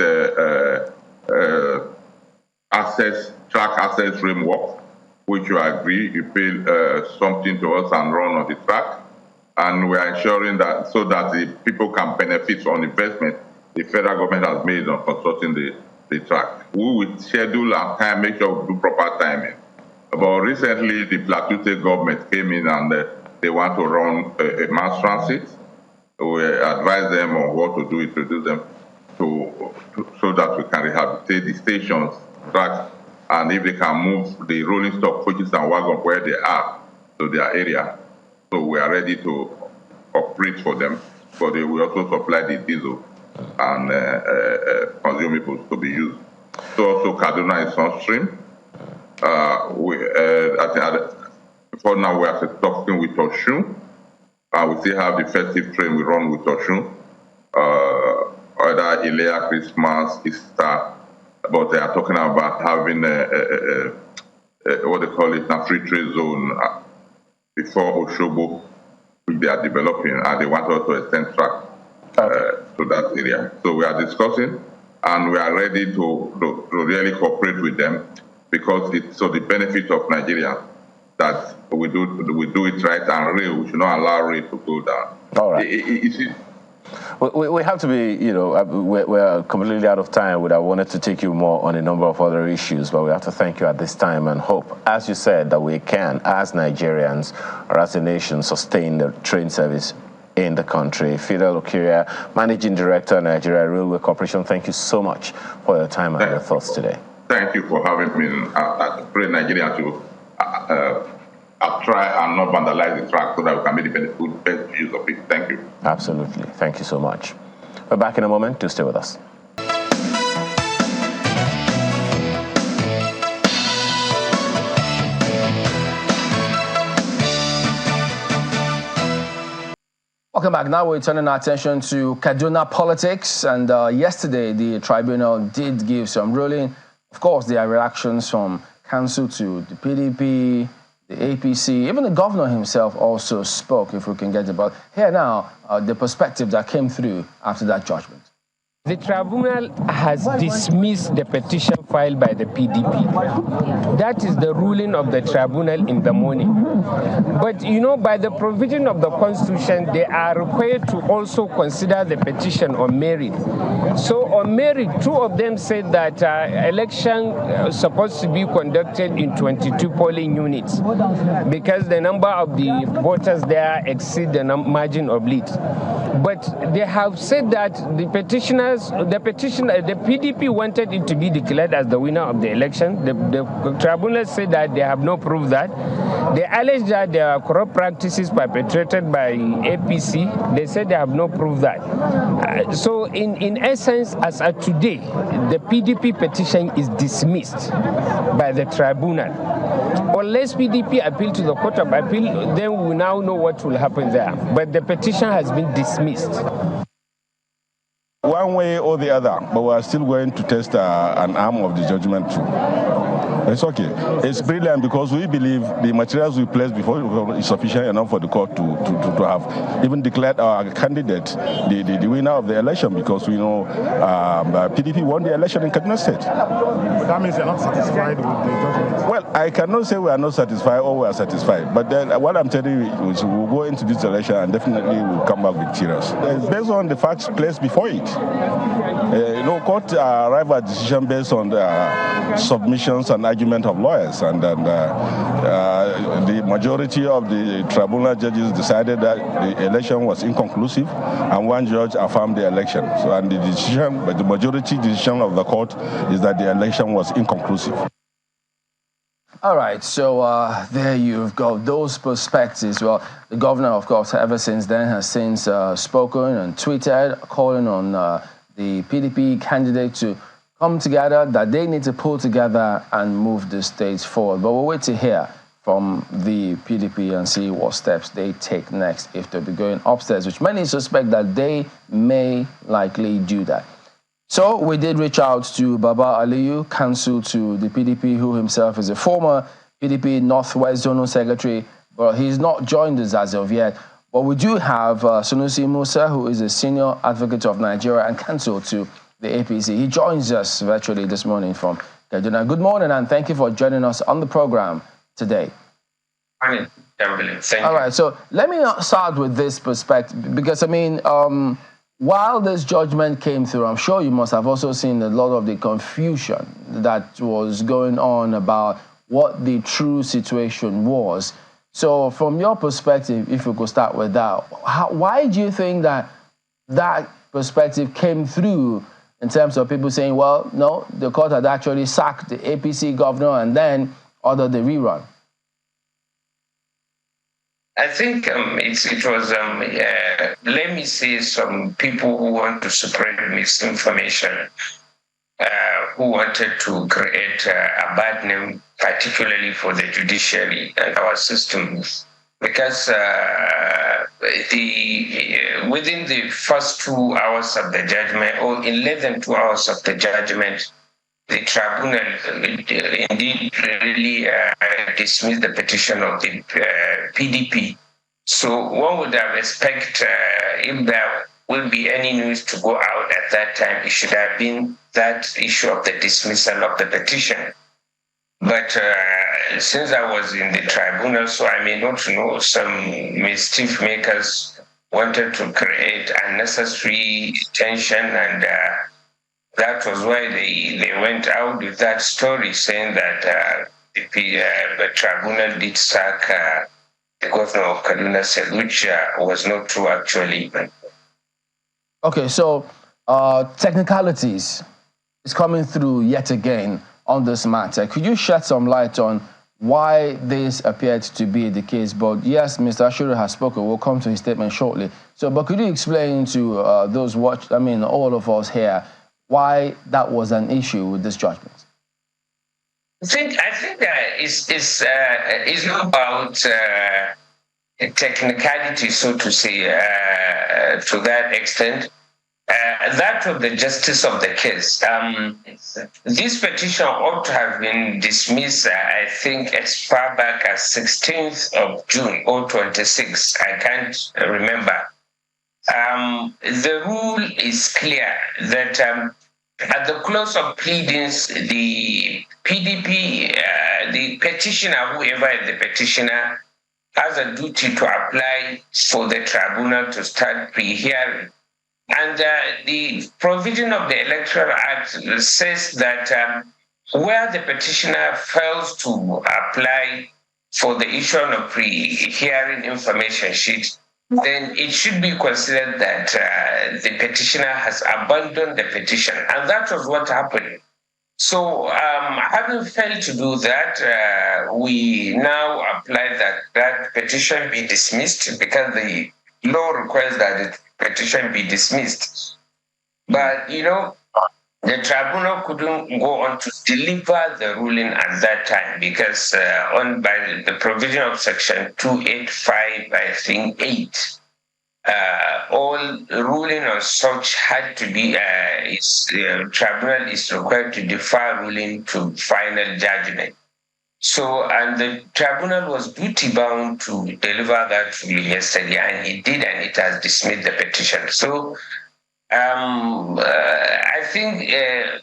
track access framework, which you agree, you pay something to us and run on the track. And we are ensuring that so that the people can benefit from investment the federal government has made on constructing the track. We will schedule and time, make sure we do proper timing. But recently, the Plateau State government came in and they want to run a mass transit. We advise them on what to do, introduce them so that we can rehabilitate the stations, tracks, and if they can move the rolling stock coaches and wagons where they are to their area. So we are ready to operate for them, but they will also supply the diesel and consumables to be used. So also Kaduna is on stream. For now, we are talking with Osun. We still have the festive train we run with Osun. Other Ilea, Christmas, Easter, but they are talking about having what they call it, a free trade zone before Oshobo, which they are developing, and they want us to extend track to that area. So we are discussing, and we are ready to really cooperate with them, because it's so the benefit of Nigeria that we do it right, and rail, we should not allow rail to go down.
All right. We have to be, we're completely out of time. I wanted to take you more on a number of other issues, but we have to thank you at this time and hope, as you said, that we can, as Nigerians or as a nation, sustain the train service in the country. Fidel Okiria, Managing Director, Nigeria Railway Corporation, thank you so much for your time and your thoughts today.
Thank you for having me. I pray Nigeria to try and not vandalize the track so that we can make the best use of it. Thank you.
Absolutely. Thank you so much. We're back in a moment. Do stay with us.
Welcome back. Now we're turning our attention to Kaduna politics. And yesterday, the tribunal did give some ruling. Of course, there are reactions from council to the PDP, the APC, even the governor himself also spoke, if we can get about. Here now, the perspective that came through after that judgment.
The tribunal has dismissed the petition filed by the PDP. That is the ruling of the tribunal in the morning. But, by the provision of the Constitution, they are required to also consider the petition on merit. So on merit, two of them said that election is supposed to be conducted in 22 polling units because the number of the voters there exceed the margin of lead. But they have said that the PDP wanted it to be declared as the winner of the election. The tribunal said that they have no proof that. They allege that there are corrupt practices perpetrated by APC. They said they have no proof that. So in essence, as of today, the PDP petition is dismissed by the tribunal. Unless PDP appeal to the Court of Appeal, then we now know what will happen there. But the petition has been dismissed.
One way or the other, but we are still going to test an arm of the judgment too. It's okay. It's brilliant because we believe the materials we placed before is sufficient enough for the court to have even declared our candidate the winner of the election, because we know PDP won the election in Kaduna State.
But that means you're not satisfied with the judgment.
Well, I cannot say we are not satisfied or we are satisfied, but then what I'm telling you is we'll go into this election and definitely we'll come back victorious. It's based on the facts placed before it. Court arrive at decision based on the submissions and argument of lawyers, and then the majority of the tribunal judges decided that the election was inconclusive, and one judge affirmed the election. So, and the decision, but the majority decision of the court is that the election was inconclusive.
All right, so there you've got those perspectives. Well, the governor, of course, ever since then has since spoken and tweeted, calling on the PDP candidate to come together, that they need to pull together and move the state forward. But we'll wait to hear from the PDP and see what steps they take next if they'll be going upstairs, which many suspect that they may likely do that. So we did reach out to Baba Aliyu, counsel to the PDP, who himself is a former PDP Northwest Zonal Secretary, but he's not joined us as of yet. But we do have Sunusi Musa, who is a senior advocate of Nigeria and counsel to the APC. He joins us virtually this morning from Kaduna. Good morning, and thank you for joining us on the program today.
Morning, thank you.
All right, so let me start with this perspective, because, I mean, while this judgment came through, I'm sure you must have also seen a lot of the confusion that was going on about what the true situation was. So from your perspective, if we could start with that, why do you think that that perspective came through in terms of people saying, well, no, the court had actually sacked the APC governor and then ordered the rerun?
I think it was, let me say, some people who want to spread misinformation, who wanted to create a bad name, particularly for the judiciary and our system, because within the first 2 hours of the judgment, or in less than 2 hours of the judgment, the tribunal indeed really dismissed the petition of the PDP. So one would have expected if there will be any news to go out at that time, it should have been that issue of the dismissal of the petition. But since I was in the tribunal, so I may not know, some mischief makers wanted to create unnecessary tension, and that was why they went out with that story saying that the tribunal did sack the governor of Kaduna State, which was not true actually.
Okay, so technicalities is coming through yet again on this matter. Could you shed some light on why this appeared to be the case? But yes, Mr. Ashuru has spoken. We'll come to his statement shortly. So, but could you explain to those all of us here, why that was an issue with this judgment?
I think that it's not about technicality, so to say, to that extent. That of the justice of the case. This petition ought to have been dismissed, I think, as far back as 16th of June or 26th. I can't remember. The rule is clear that at the close of pleadings, the PDP, the petitioner, whoever is the petitioner, has a duty to apply for the tribunal to start pre-hearing. And the provision of the Electoral Act says that where the petitioner fails to apply for the issuance of pre-hearing information sheet, then it should be considered that the petitioner has abandoned the petition. And that was what happened. So having failed to do that, we now apply that petition be dismissed because the law requires that the petition be dismissed. But, the tribunal couldn't go on to deliver the ruling at that time because by the provision of section 285, I think 8, all ruling on such had to be, tribunal is required to defer ruling to final judgment. So, and the tribunal was duty bound to deliver that ruling yesterday, and it did, and it has dismissed the petition. So, I think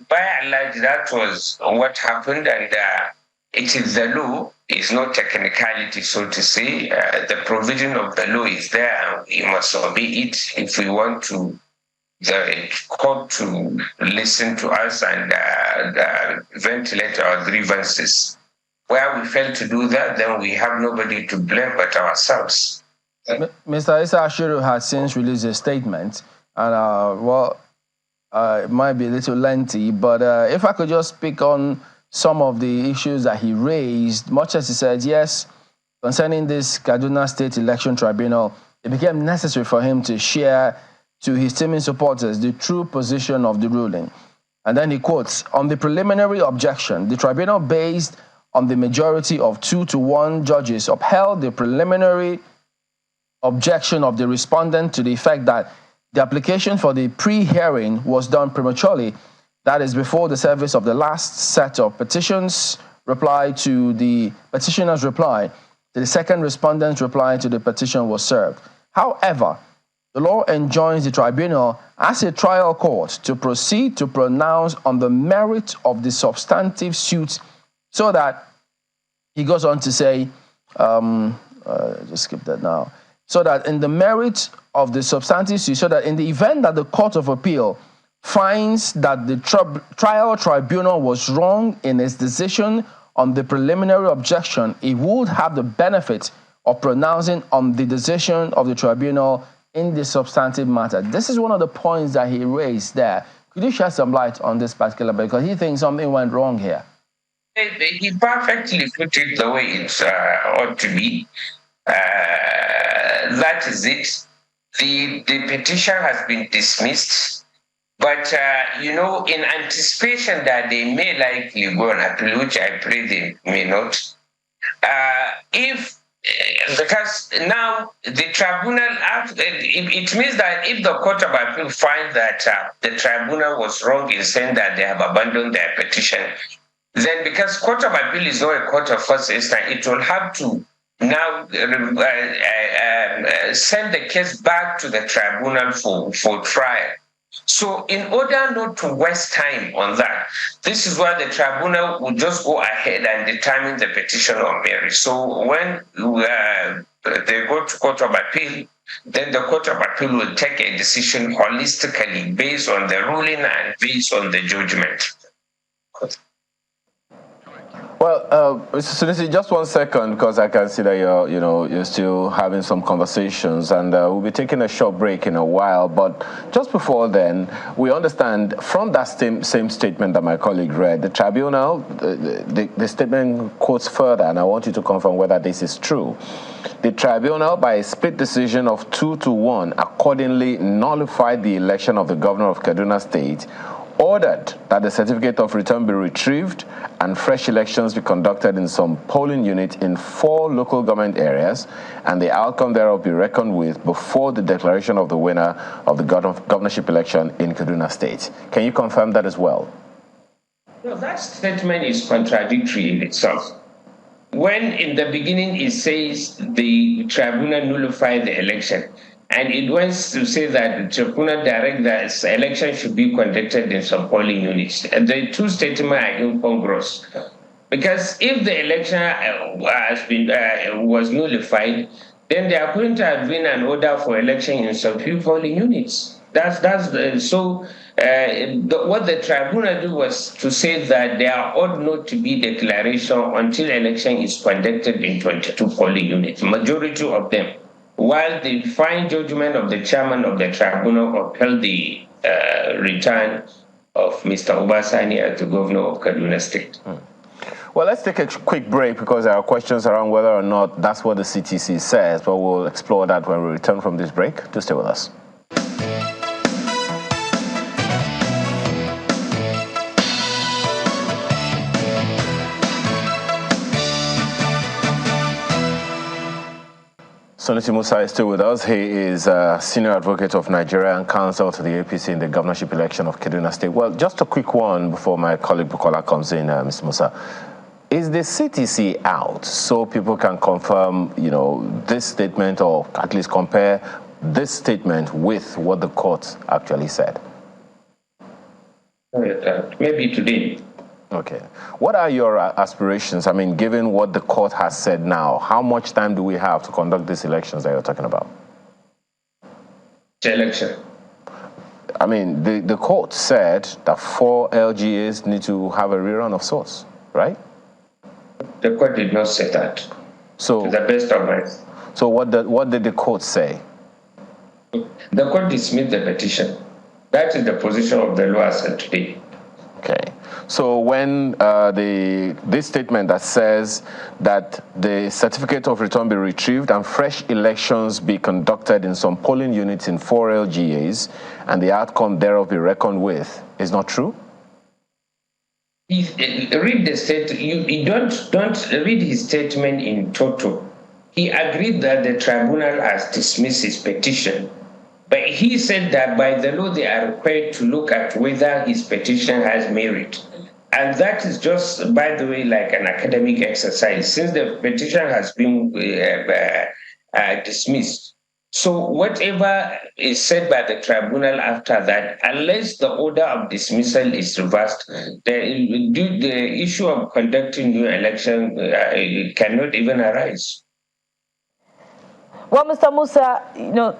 by and large that was what happened, and it is the law. It's not technicality, so to say. The provision of the law is there, and we must obey it if we want the court to listen to us and ventilate our grievances. Where we fail to do that, then we have nobody to blame but ourselves.
Mr. Issa Ashiru has since released a statement. And it might be a little lengthy, but if I could just speak on some of the issues that he raised, much as he said, yes, concerning this Kaduna State Election Tribunal, it became necessary for him to share to his teaming supporters the true position of the ruling. And then he quotes, on the preliminary objection, the tribunal based on the majority of 2-1 judges upheld the preliminary objection of the respondent to the effect that the application for the pre-hearing was done prematurely, that is, before the service of the last set of petitions reply to the petitioner's reply, the second respondent's reply to the petition was served. However, the law enjoins the tribunal as a trial court to proceed to pronounce on the merit of the substantive suit, so that, he goes on to say, just skip that now, so that in the merit of the substantive suit, so that in the event that the Court of Appeal finds that the trial tribunal was wrong in its decision on the preliminary objection, it would have the benefit of pronouncing on the decision of the tribunal in the substantive matter. This is one of the points that he raised there. Could you shed some light on this particular, because he thinks something went wrong here?
He perfectly put it the way it ought to be. That is it. The petition has been dismissed, but in anticipation that they may likely go on appeal, which I pray they may not. Because now the tribunal, it means that if the Court of Appeal finds that the tribunal was wrong in saying that they have abandoned their petition, then because Court of Appeal is not a court of first instance, it will have to now send the case back to the tribunal for trial. So in order not to waste time on that, this is where the tribunal will just go ahead and determine the petition on merit. So when they go to Court of Appeal, then the Court of Appeal will take a decision holistically based on the ruling and based on the judgment.
Well, Mr. Sunisi, just 1 second, because I can see that you're still having some conversations, and we'll be taking a short break in a while. But just before then, we understand from that same statement that my colleague read, the tribunal, the statement quotes further, and I want you to confirm whether this is true. The tribunal, by a split decision of 2-1, accordingly nullified the election of the governor of Kaduna State, ordered that the certificate of return be retrieved and fresh elections be conducted in some polling units in 4 local government areas, and the outcome thereof be reckoned with before the declaration of the winner of the governorship election in Kaduna State. Can you confirm that as well?
No, that statement is contradictory in itself. When in the beginning it says the tribunal nullified the election, and it wants to say that the tribunal direct that the election should be conducted in some polling units. And the two statements are incongruous. Because if the election was nullified, then there couldn't have been an order for election in some few polling units. What the tribunal did was to say that there ought not to be declaration until election is conducted in 22 polling units, majority of them. While the fine judgment of the chairman of the tribunal upheld the return of Mr. Obasani as the governor of Kaduna State.
Well, let's take a quick break because there are questions around whether or not that's what the CTC says, but we'll explore that when we return from this break. Do stay with us. Soliti Musa is still with us. He is a senior advocate of Nigeria and counsel to the APC in the governorship election of Kaduna State. Well, just a quick one before my colleague Bukola comes in, Mr. Musa. Is the CTC out so people can confirm, this statement or at least compare this statement with what the court actually said?
Maybe today.
Okay. What are your aspirations? I mean, given what the court has said now, how much time do we have to conduct these elections that you're talking about?
The election.
I mean, the court said that 4 LGAs need to have a rerun of sorts, right?
The court did not say that.
So,
to the best of my.
So what did the court say?
The court dismissed the petition. That is the position of the law as of today.
Okay. So when this statement that says that the certificate of return be retrieved and fresh elections be conducted in some polling units in 4 LGAs and the outcome thereof be reckoned with is not true?
Read the statement. You don't read his statement in total. He agreed that the tribunal has dismissed his petition, but he said that by the law they are required to look at whether his petition has merit. And that is just, by the way, like an academic exercise, since the petition has been dismissed. So whatever is said by the tribunal after that, unless the order of dismissal is reversed, the issue of conducting new election cannot even arise.
Well, Mr. Musa,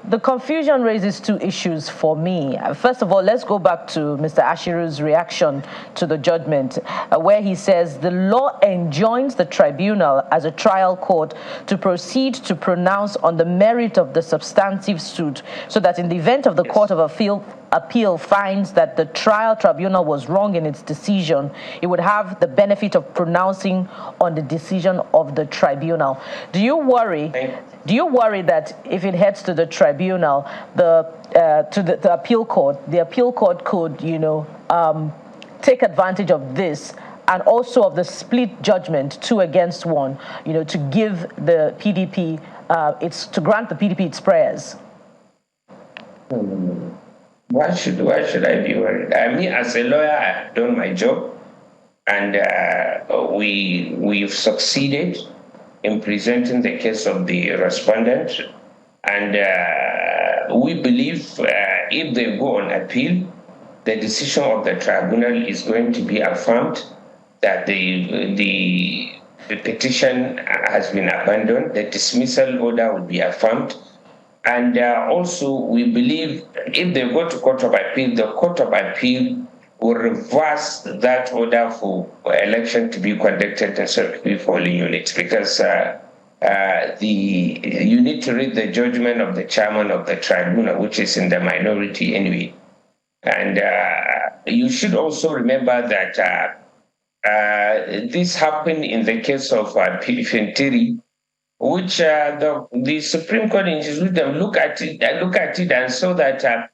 the confusion raises 2 issues for me. First of all, let's go back to Mr. Ashiru's reaction to the judgment, where he says the law enjoins the tribunal as a trial court to proceed to pronounce on the merit of the substantive suit, so that in the event of the Court of Appeal finds that the trial tribunal was wrong in its decision, it would have the benefit of pronouncing on the decision of the tribunal. Do you worry that if it heads to the tribunal, the appeal court could, take advantage of this and also of the split judgment 2 against 1, to give the PDP to grant the PDP its prayers?
Why should I be worried? Me, as a lawyer, I've done my job, and we've succeeded in presenting the case of the respondent, and we believe if they go on appeal, the decision of the tribunal is going to be affirmed, that the petition has been abandoned, the dismissal order will be affirmed. And also, we believe if they go to Court of Appeal, the Court of Appeal will reverse that order for election to be conducted in certain polling units, because you need to read the judgment of the chairman of the tribunal, which is in the minority anyway. And you should also remember that this happened in the case of Fintiri, which the Supreme Court in his wisdom look at it and saw that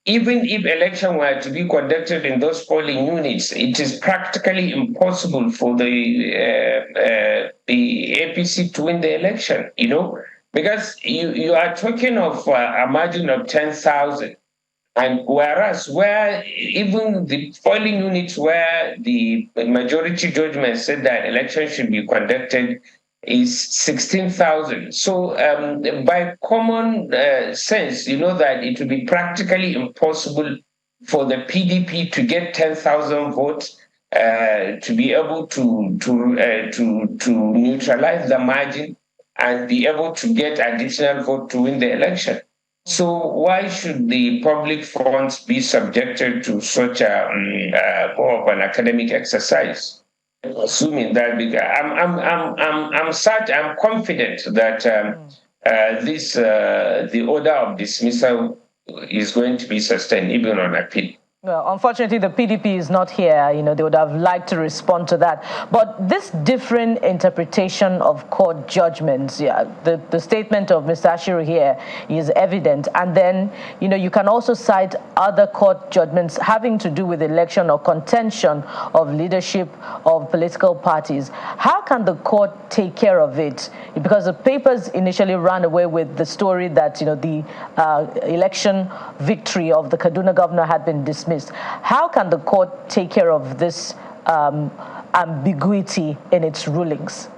even if election were to be conducted in those polling units, it is practically impossible for the APC to win the election, because you are talking of a margin of 10,000. And whereas where even the polling units where the majority judgment said that election should be conducted is 16,000. So by common sense, you know that it would be practically impossible for the PDP to get 10,000 votes to be able to neutralize the margin and be able to get additional vote to win the election. So why should the public funds be subjected to such more of an academic exercise? Assuming that, I'm confident that the order of dismissal is going to be sustained even on appeal.
Well, unfortunately, the PDP is not here. You know, they would have liked to respond to that. But this different interpretation of court judgments, the statement of Mr. Ashiru here is evident. And then, you know, you can also cite other court judgments having to do with election or contention of leadership of political parties. How can the court take care of it? Because the papers initially ran away with the story that, you know, the election victory of the Kaduna governor had been dismissed. How can the court take care of this ambiguity in its rulings?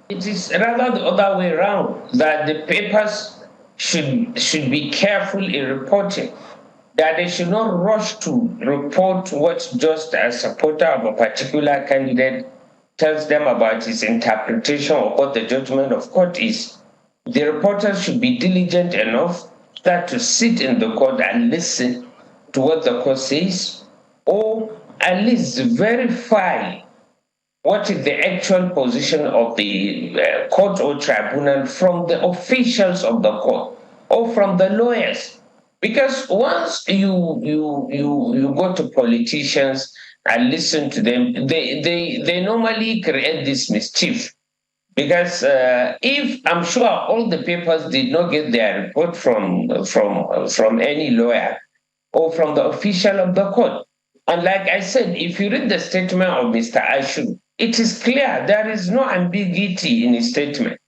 It is rather the other way around, that the papers should be careful in reporting, that they should not rush to report what just a supporter of a particular candidate tells them about his interpretation of what the judgment of court is. The reporters should be diligent enough that to sit in the court and listen to what the court says, or at least verify what is the actual position of the court or tribunal from the officials of the court or from the lawyers. Because once you go to politicians and listen to them, they normally create this mischief. Because if I'm sure all the papers did not get their report from any lawyer or from the official of the court. And like I said, if you read the statement of Mr. Ashu, it is clear there is no ambiguity in his statement.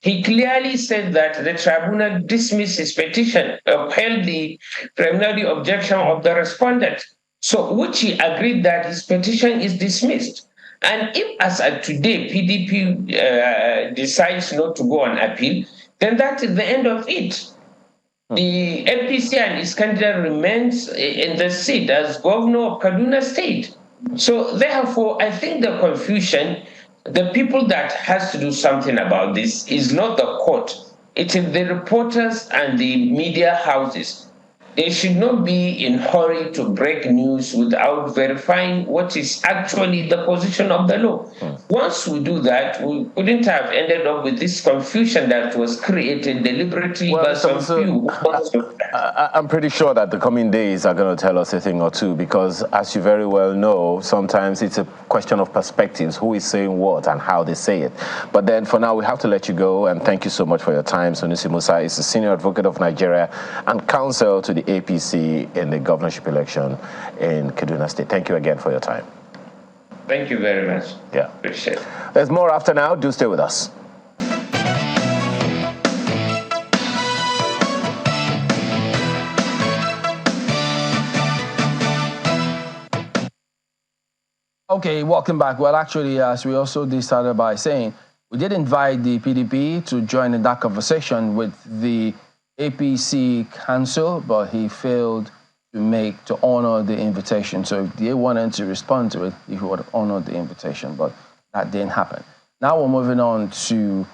He clearly said that the tribunal dismissed his petition, upheld the preliminary objection of the respondent, so which he agreed that his petition is dismissed. And if, as of today, PDP decides not to go on appeal, then that is the end of it. The APC and its candidate remains in the seat as governor of Kaduna State. So therefore, I think the confusion, the people that has to do something about this is not the court. It is the reporters and the media houses. They should not be in a hurry to break news without verifying what is actually the position of the law. Once we do that, we wouldn't have ended up with this confusion that was created deliberately by some few.
I'm pretty sure that the coming days are going to tell us a thing or two, because as you very well know, sometimes it's a question of perspectives, who is saying what and how they say it. But then for now, we have to let you go, and thank you so much for your time. Sunusi Musa is the Senior Advocate of Nigeria and counsel to the APC in the governorship election in Kaduna State. Thank you again for your time.
Thank you very much.
Yeah.
Appreciate it.
There's more after now. Do stay with us.
Okay, welcome back. Well, actually, as we also did started by saying, we did invite the PDP to join in that conversation with the APC council, but he failed to honor the invitation. So if they wanted to respond to it, he would have honored the invitation, but that didn't happen. Now we're moving on to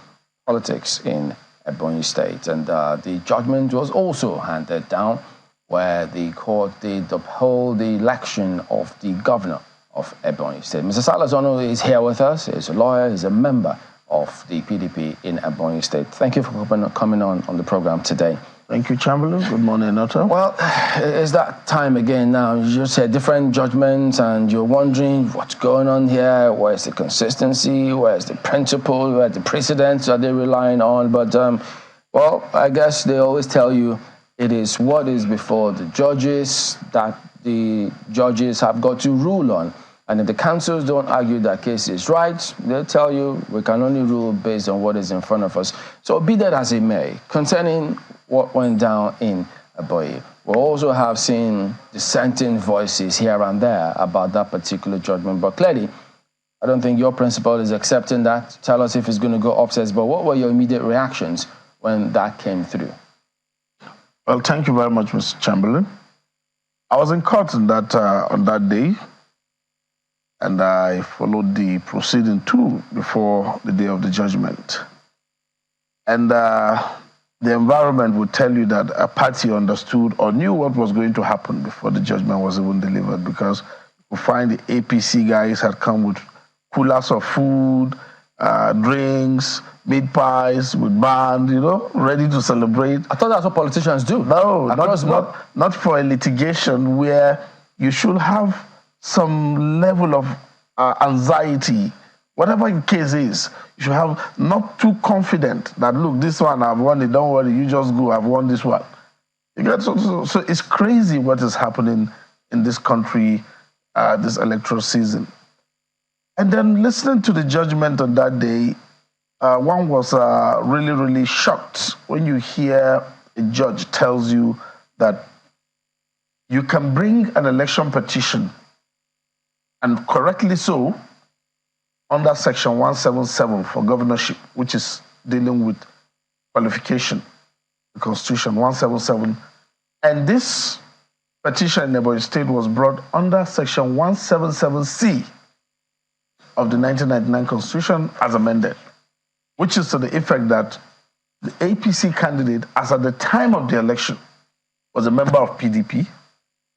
politics in Ebonyi State, and the judgment was also handed down where the court did uphold the election of the governor of Ebonyi State. Mr. Salazano is here with us. He's a lawyer. He's a member of the PDP in Ebonyi State. Thank you for coming on the program today.
Thank you, Chamberlain. Good morning, Otto.
Well, it's that time again now. You just had different judgments and you're wondering what's going on here. Where's the consistency? Where's the principle? Where's the precedents are they relying on? But, well, I guess they always tell you it is what is before the judges that the judges have got to rule on. And if the councils don't argue that case is right, they'll tell you we can only rule based on what is in front of us. So be that as it may, concerning what went down in Ebonyi, we also have seen dissenting voices here and there about that particular judgment. But clearly, I don't think your principal is accepting that. Tell us if it's going to go upstairs. But what were your immediate reactions when that came through?
Well, thank you very much, Mr. Chamberlain. I was in court on that day, and I followed the proceeding too before the day of the judgment. And the environment would tell you that a party understood or knew what was going to happen before the judgment was even delivered, because you find the APC guys had come with coolers of food, drinks, meat pies with band, ready to celebrate.
I thought that's what politicians do.
No, not for a litigation where you should have some level of anxiety. Whatever the case is, you should have not too confident that, look, this one I've won it, don't worry, you just go, I've won this one. So it's crazy what is happening in this country this electoral season. And then listening to the judgment on that day, one was really, really shocked when you hear a judge tells you that you can bring an election petition, and correctly so, under Section 177 for governorship, which is dealing with qualification, the Constitution 177. And this petition in Ebonyi State was brought under Section 177C of the 1999 Constitution as amended, which is to the effect that the APC candidate, as at the time of the election, was a member of PDP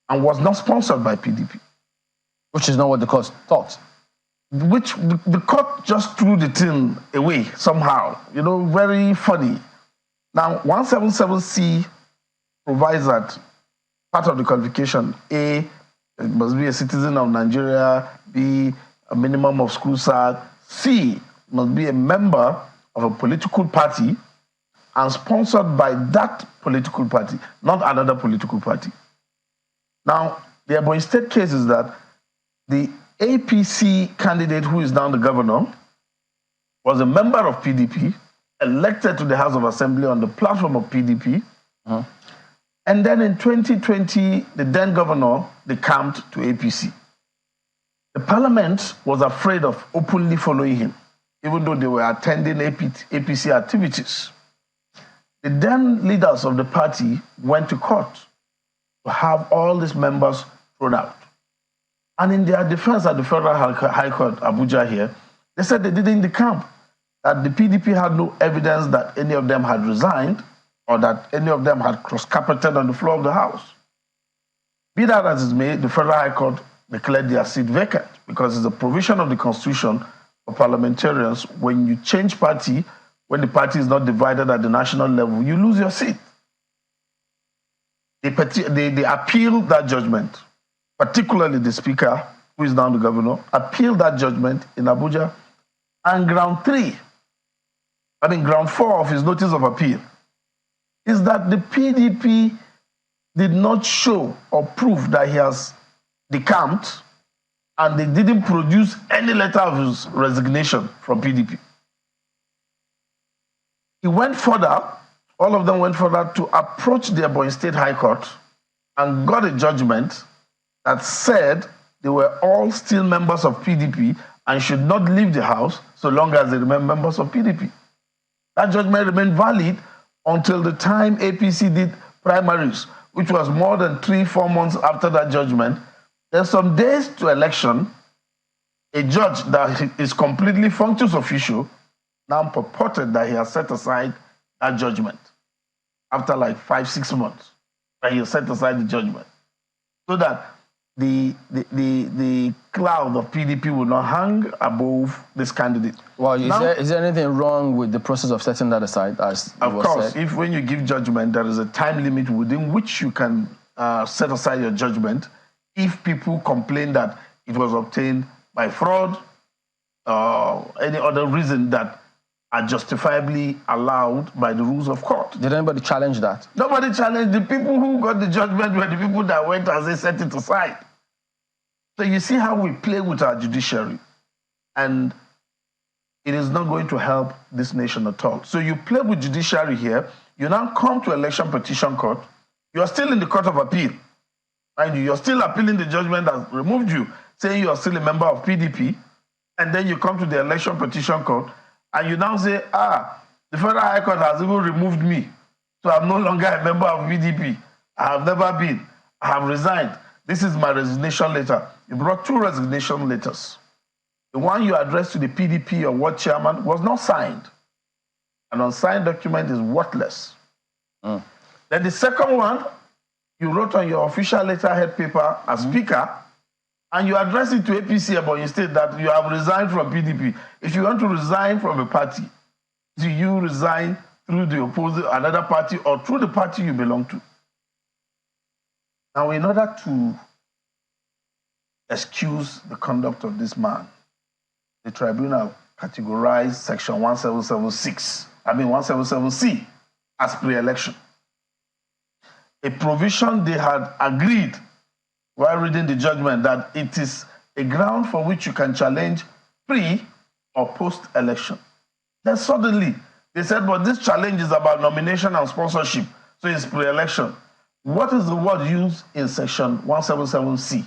and was not sponsored by PDP.
Which is not what the court thought.
Which the court just threw the thing away somehow, very funny. Now, 177C provides that part of the qualification, A, it must be a citizen of Nigeria, B, a minimum of school cert, C, must be a member of a political party and sponsored by that political party, not another political party. Now, the Ebonyi State case is that the APC candidate, who is now the governor, was a member of PDP, elected to the House of Assembly on the platform of PDP. And then in 2020, the then governor decamped to APC. The parliament was afraid of openly following him, even though they were attending APC activities. The then leaders of the party went to court to have all these members thrown out. And in their defense at the Federal High Court, Abuja here, they said they didn't decamp, that the PDP had no evidence that any of them had resigned or that any of them had cross-carpeted on the floor of the House. Be that as it may, the Federal High Court declared their seat vacant because it's a provision of the Constitution for parliamentarians. When you change party, when the party is not divided at the national level, you lose your seat. They appealed that judgment, particularly the Speaker, who is now the governor, appealed that judgment in Abuja. And ground 4 of his notice of appeal is that the PDP did not show or prove that he has decamped, and they didn't produce any letter of his resignation from PDP. He went further, all of them went further to approach the Ebonyi State High Court and got a judgment that said they were all still members of PDP and should not leave the House so long as they remain members of PDP. That judgment remained valid until the time APC did primaries, which was more than 3-4 months after that judgment. There's some days to election. A judge that is completely functions official now purported that he has set aside that judgment after like 5-6 months, that he has set aside the judgment so that the cloud of PDP will not hang above this candidate.
Well, is there anything wrong with the process of setting that aside, as
of course, if when you give judgment, there is a time limit within which you can set aside your judgment if people complain that it was obtained by fraud or any other reason that are justifiably allowed by the rules of court.
Did anybody challenge that?
Nobody challenged. The people who got the judgment were the people that went as they set it aside. So you see how we play with our judiciary, and it is not going to help this nation at all. So you play with judiciary here, you now come to election petition court, you are still in the court of appeal, and you're still appealing the judgment that removed you, saying you are still a member of PDP, and then you come to the election petition court, and you now say, the Federal High Court has even removed me, so I'm no longer a member of PDP. I have never been. I have resigned. This is my resignation letter. You brought 2 resignation letters. The one you addressed to the PDP or ward chairman was not signed. An unsigned document is worthless. Then the second one, you wrote on your official letterhead paper as speaker, and you address it to APC Ebonyi State that you have resigned from PDP. If you want to resign from a party, do you resign through the opposite, another party, or through the party you belong to? Now, in order to excuse the conduct of this man, the tribunal categorized section 1776C as pre-election. A provision they had agreed while reading the judgment that it is a ground for which you can challenge pre or post-election. Then suddenly they said, but this challenge is about nomination and sponsorship, so it's pre-election. What is the word used in section 177C?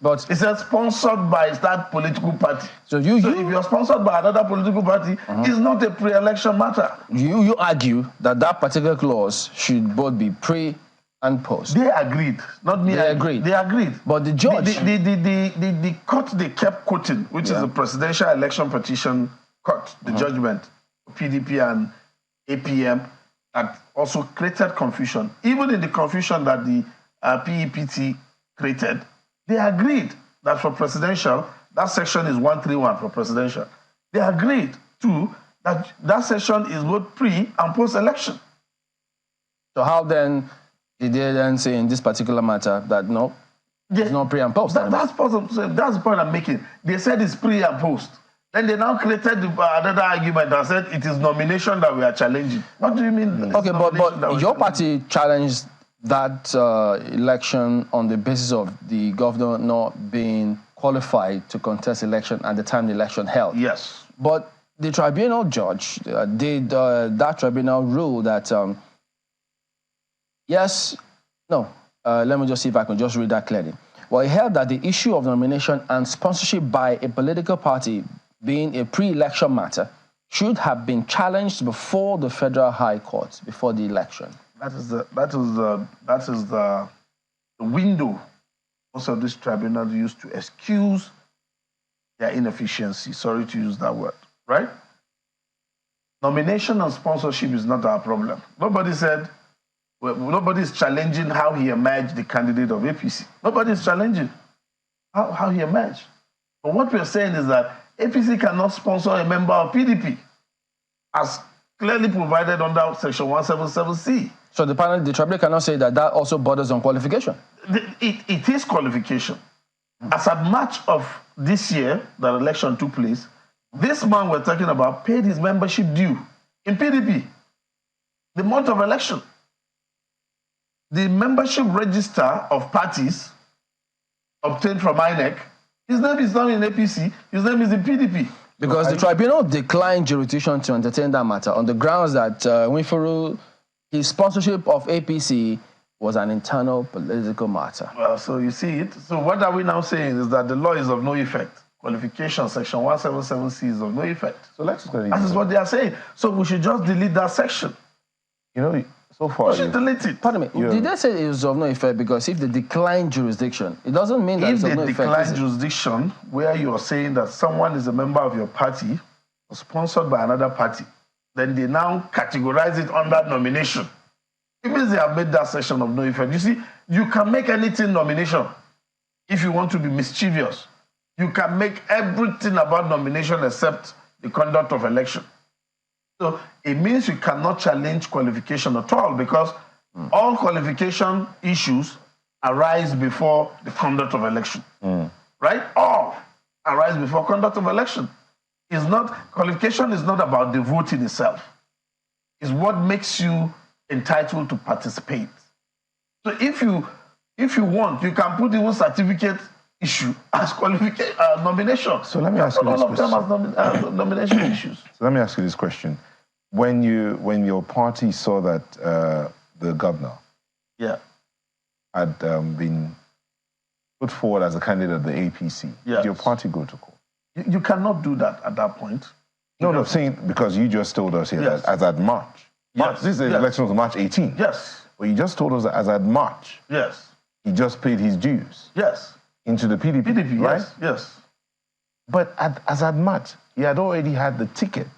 But
it says sponsored by that political party. So if you're sponsored by another political party, it's not a pre-election matter.
You argue that that particular clause should both be pre and post.
They agreed, not me.
They agreed.
They agreed.
But the judge,
the court they kept quoting, which is the presidential election petition court, the judgment, PDP and APM, that also created confusion. Even in the confusion that the PEPT created, they agreed that for presidential, that section is 131 for presidential. They agreed too that that section is both pre and post-election.
So how then did they then say in this particular matter that no, it's not pre and post?
That's possible. So that's the point I'm making. They said it's pre and post. Then they now created another argument that said it is nomination that we are challenging. What do you mean?
Okay, but your party challenged that election on the basis of the governor not being qualified to contest election at the time the election held.
Yes.
But the tribunal judge that tribunal rule that let me just see if I can just read that clearly. Well, it held that the issue of nomination and sponsorship by a political party being a pre-election matter should have been challenged before the Federal High Court, before the election.
That is the window most of this tribunal used to excuse their inefficiency. Sorry to use that word, right? Nomination and sponsorship is not our problem. Nobody said, nobody is challenging how he emerged the candidate of APC. Nobody is challenging how he emerged. But what we're saying is that APC cannot sponsor a member of PDP, as clearly provided under section 177C.
So the tribunal cannot say that that also borders on qualification?
It is qualification. As at March of this year, that election took place, this man we're talking about paid his membership due in PDP, the month of election. The membership register of parties obtained from INEC, his name is not in APC, his name is in PDP.
Because the tribunal declined jurisdiction to entertain that matter on the grounds that Winfuru, his sponsorship of APC was an internal political matter.
Well, so you see it. So what are we now saying is that the law is of no effect. Qualification, section 177C is of no effect.
So let's go.
That is what they are saying. So we should just delete that section.
You know, so far...
We should delete it.
Pardon me, did they say it was of no effect because if they decline jurisdiction, it doesn't mean that it's of no effect?
If they decline jurisdiction, where you are saying that someone is a member of your party or sponsored by another party, then they now categorize it under nomination. It means they have made that section of no effect. You see, you can make anything nomination if you want to be mischievous. You can make everything about nomination except the conduct of election. So it means you cannot challenge qualification at all because all qualification issues arise before the conduct of election. Right? All arise before conduct of election. Qualification is not about the voting itself. It's what makes you entitled to participate. So if you want, you can put even certificate issue as qualification nomination.
So let me ask you this question.
All of them as nomination issues.
So let me ask you this question. When your party saw that the governor had been put forward as a candidate of the APC, did your party go to court?
You cannot do that at that point.
No, saying because you just told us here that as at March. This election was March 18th.
Yes.
Well, you just told us that as at March.
Yes.
He just paid his dues.
Yes.
Into the PDP.
PDP,
right?
Yes.
But as at March, he had already had the ticket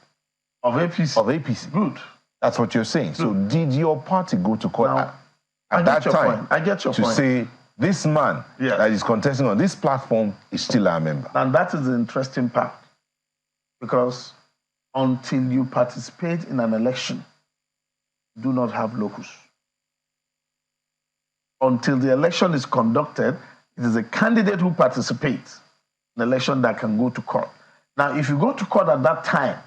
of APC.
Good. That's what you're saying. Good. So did your party go to court
now,
at that time?
I get your point.
To say this man that is contesting on this platform is still our member.
And that is the interesting part. Because until you participate in an election, do not have locus. Until the election is conducted, it is a candidate who participates in an election that can go to court. Now, if you go to court at that time,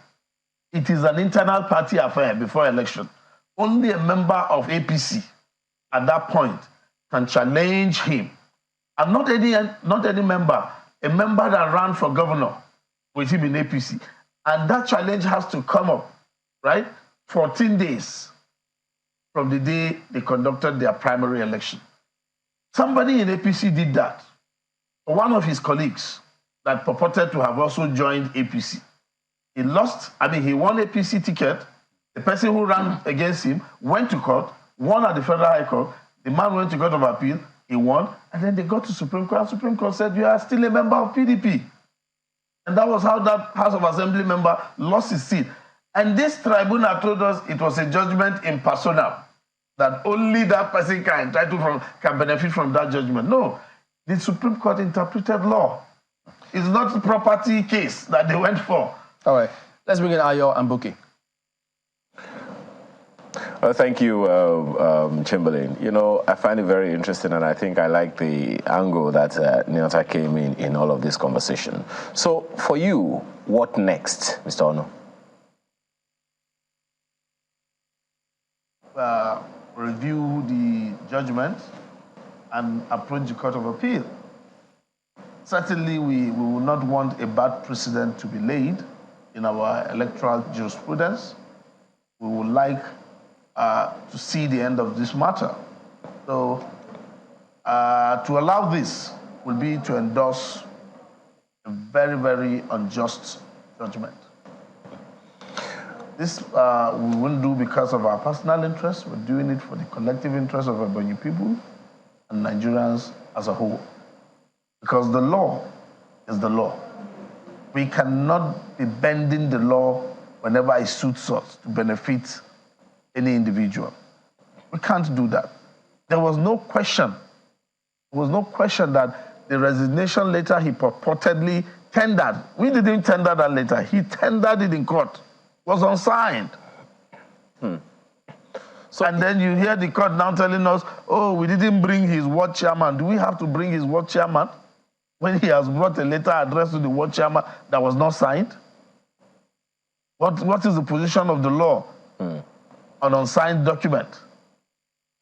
it is an internal party affair before election. Only a member of APC at that point can challenge him. And not any member, a member that ran for governor with him in APC. And that challenge has to come up, right? 14 days from the day they conducted their primary election. Somebody in APC did that. One of his colleagues that purported to have also joined APC. He lost, he won APC ticket. The person who ran against him went to court, won at the Federal High Court. The man went to Court of Appeal, he won, and then they got to Supreme Court. Supreme Court said, you are still a member of PDP. And that was how that House of Assembly member lost his seat. And this tribunal told us it was a judgment in persona, that only that person can benefit from that judgment. No, the Supreme Court interpreted law. It's not a property case that they went for.
All right, let's bring in Ayo and Buki.
Well, thank you, Chamberlain. You know, I find it very interesting, and I think I like the angle that Nyota came in all of this conversation. So, for you, what next, Mr. Ono?
Review the judgment and approach the Court of Appeal. Certainly, we will not want a bad precedent to be laid in our electoral jurisprudence. We would like to see the end of this matter. So, to allow this will be to endorse a very, very unjust judgment. This we won't do because of our personal interests. We're doing it for the collective interest of Ebonyi people and Nigerians as a whole. Because the law is the law. We cannot be bending the law whenever it suits us to benefit any individual. We can't do that. There was no question. There was no question that the resignation letter he purportedly tendered, we didn't tender that letter, he tendered it in court, was unsigned. So, and then you hear the court now telling us, oh, we didn't bring his ward chairman. Do we have to bring his ward chairman when he has brought a letter addressed to the ward chairman that was not signed? What is the position of the law on unsigned document?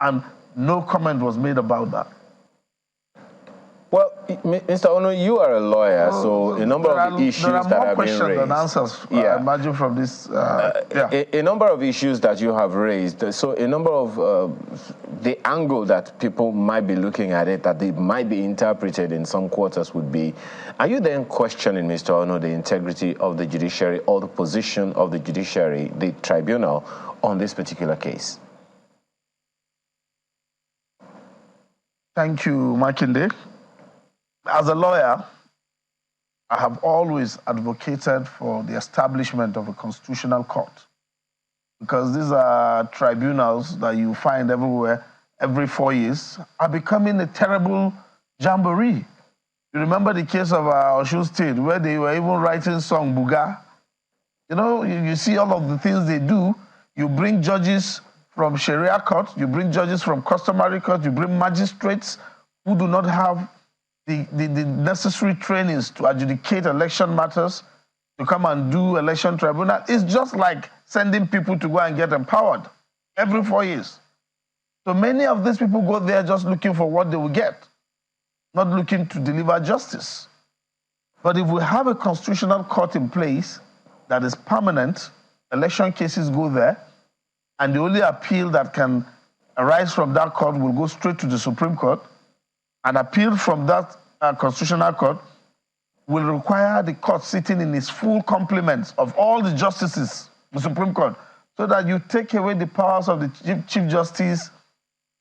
And no comment was made about that.
Well, Mr. Ono, you are a lawyer, so a number of the issues that have been raised. There are more questions than answers, I imagine, from this. A number of issues that you have raised. So a number of the angle that people might be looking at it, that they might be interpreted in some quarters would be, are you then questioning, Mr. Ono, the integrity of the judiciary or the position of the judiciary, the tribunal, on this particular case?
Thank you, Makinde. As a lawyer, I have always advocated for the establishment of a constitutional court, because these are tribunals that you find everywhere every 4 years are becoming a terrible jamboree. You remember the case of Osun State, where they were even writing song Buga. You know, you see all of the things they do. You bring judges from Sharia court, you bring judges from customary court, you bring magistrates who do not have the necessary trainings to adjudicate election matters, to come and do election tribunal. It's just like sending people to go and get empowered every 4 years. So many of these people go there just looking for what they will get, not looking to deliver justice. But if we have a constitutional court in place that is permanent, election cases go there, and the only appeal that can arise from that court will go straight to the Supreme Court. An appeal from that constitutional court will require the court sitting in its full complement of all the justices, the Supreme Court, so that you take away the powers of the Chief Justice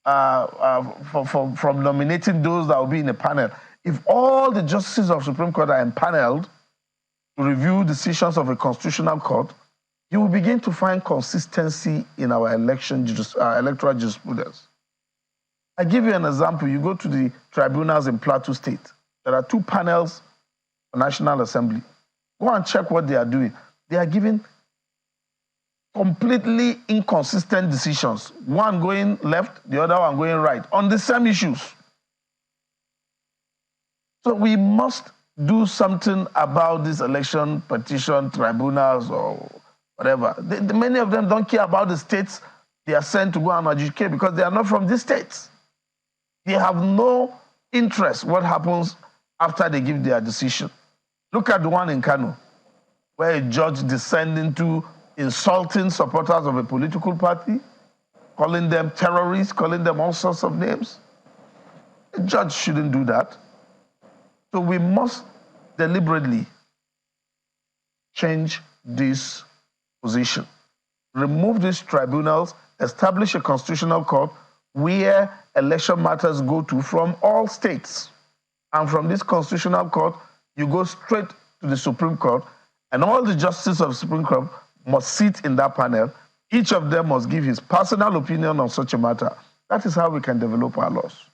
from nominating those that will be in a panel. If all the justices of Supreme Court are empaneled to review decisions of a constitutional court, you will begin to find consistency in our electoral jurisprudence. I give you an example. You go to the tribunals in Plateau State. There are 2 panels for National Assembly. Go and check what they are doing. They are giving completely inconsistent decisions. One going left, the other one going right on the same issues. So we must do something about this election petition tribunals or whatever. Many of them don't care about the states they are sent to go and adjudicate because they are not from these states. They have no interest what happens after they give their decision. Look at the one in Kano, where a judge descended into insulting supporters of a political party, calling them terrorists, calling them all sorts of names. A judge shouldn't do that. So we must deliberately change this position. Remove these tribunals, establish a constitutional court where election matters go to from all states. And from this constitutional court, you go straight to the Supreme Court, and all the justices of the Supreme Court must sit in that panel. Each of them must give his personal opinion on such a matter. That is how we can develop our laws.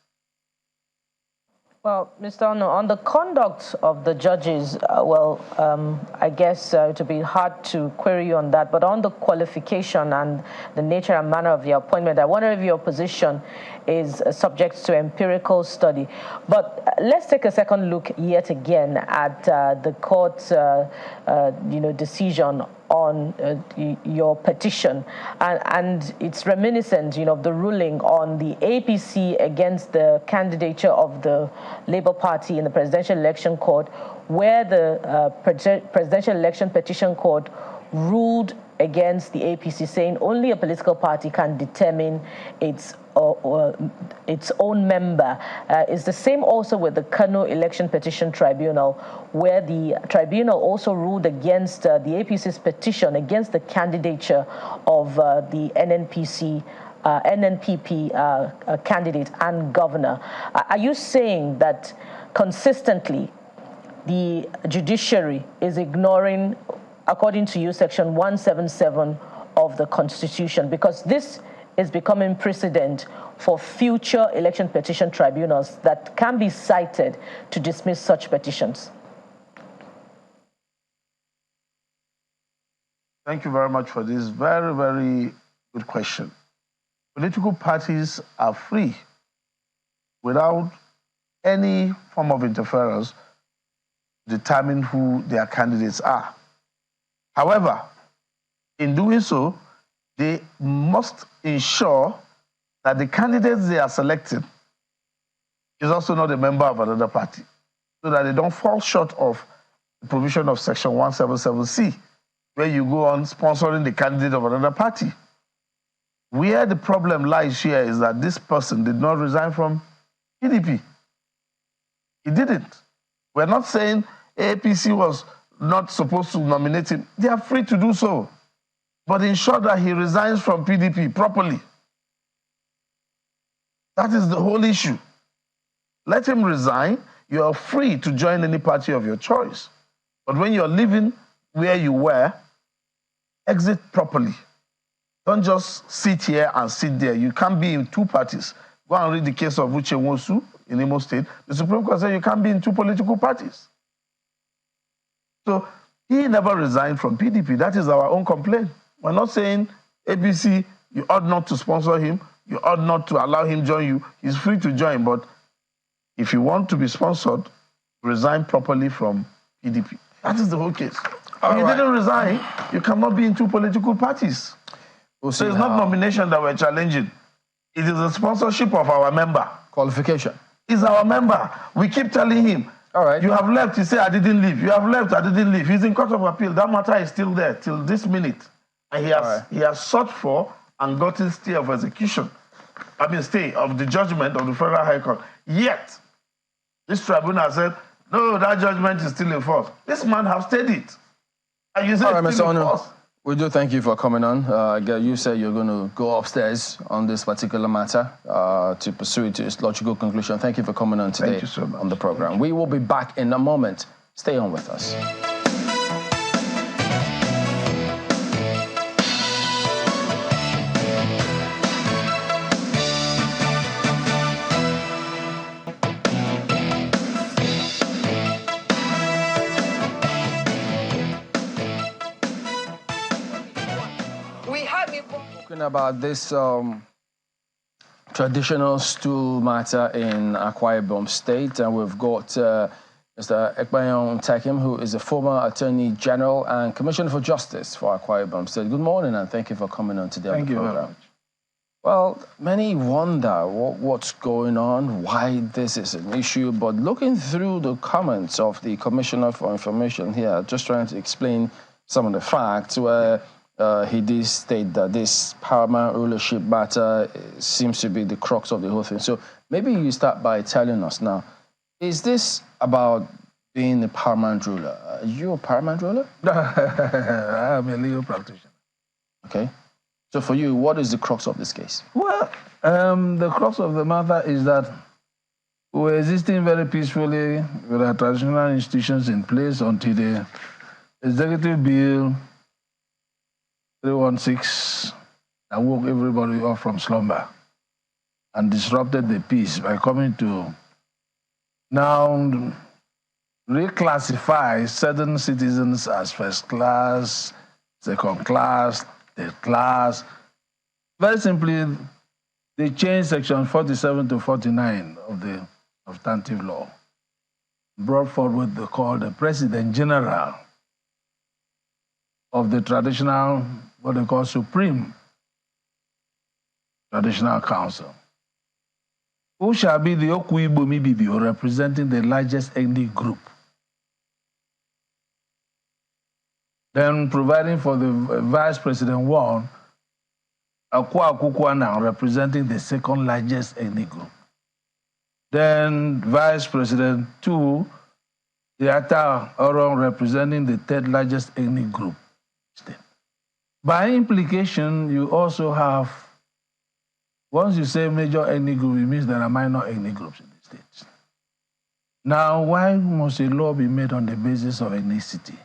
Well, Mr. Ono, on the conduct of the judges, I guess it would be hard to query you on that, but on the qualification and the nature and manner of your appointment, I wonder if your position is subject to empirical study. But let's take a second look yet again at the court's decision on your petition, and it's reminiscent, of the ruling on the APC against the candidature of the Labour Party in the presidential election court, where the presidential election petition court ruled against the APC, saying only a political party can determine its own member. It's the same also with the Kano Election Petition Tribunal, where the tribunal also ruled against the APC's petition against the candidature of the NNPP candidate and governor. Are you saying that consistently the judiciary is ignoring, according to you, Section 177 of the Constitution? Because this is becoming precedent for future election petition tribunals that can be cited to dismiss such petitions.
Thank you very much for this very, very good question. Political parties are free without any form of interference to determine who their candidates are. However, in doing so, they must ensure that the candidates they are selecting is also not a member of another party, so that they don't fall short of the provision of Section 177C, where you go on sponsoring the candidate of another party. Where the problem lies here is that this person did not resign from PDP. He didn't. We're not saying APC was not supposed to nominate him. They are free to do so, but ensure that he resigns from PDP properly. That is the whole issue. Let him resign. You are free to join any party of your choice. But when you're living where you were, exit properly. Don't just sit here and sit there. You can't be in 2 parties. Go and read the case of Uche Nwosu in Imo State. The Supreme Court said you can't be in 2 political parties. So he never resigned from PDP. That is our own complaint. We're not saying, ABC, you ought not to sponsor him. You ought not to allow him join you. He's free to join. But if you want to be sponsored, resign properly from PDP. That is the whole case. If you didn't resign, you cannot be in 2 political parties. So it's not nomination that we're challenging. It is the sponsorship of our member.
Qualification.
He's our member. We keep telling him, you have left. He said, I didn't leave. You have left. I didn't leave. He's in court of appeal. That matter is still there till this minute. And he has sought for and gotten stay of execution. Stay of the judgment of the Federal High Court. Yet, this tribunal said, no, that judgment is still in force. This man has stayed it. And you say it's still in force.
We do thank you for coming on. You said you're going to go upstairs on this particular matter to pursue it to its logical conclusion. Thank you for coming on today on the program. We will be back in a moment. Stay on with us. about this traditional stool matter in Akwa Ibom State, and we've got Mr. Ekpayon Takim, who is a former Attorney General and Commissioner for Justice for Akwa Ibom State. Good morning, and thank you for coming on today on the program. Very much. Well, many wonder what's going on, why this is an issue, but looking through the comments of the Commissioner for Information here, just trying to explain some of the facts where he did state that this paramount rulership matter seems to be the crux of the whole thing. So maybe you start by telling us now, is this about being a paramount ruler? Are you a paramount ruler?
I'm a legal practitioner.
Okay. So for you, what is the crux of this case?
Well, the crux of the matter is that we're existing very peacefully with our traditional institutions in place until the Executive Bill 316 that woke everybody up from slumber and disrupted the peace by coming to now reclassify certain citizens as first class, second class, third class. Very simply, they changed section 47 to 49 of the substantive law, brought forward what they call the President General of the traditional, what they call Supreme Traditional Council, who shall be the Akwa Ibom Ibibio, representing the largest ethnic group. Then providing for the Vice President 1, Akwa Ibom, representing the second largest ethnic group. Then Vice President 2, the Ata Oron, representing the third largest ethnic group. By implication, you also have, once you say major ethnic group, it means there are minor ethnic groups in the states. Now, why must a law be made on the basis of ethnicity?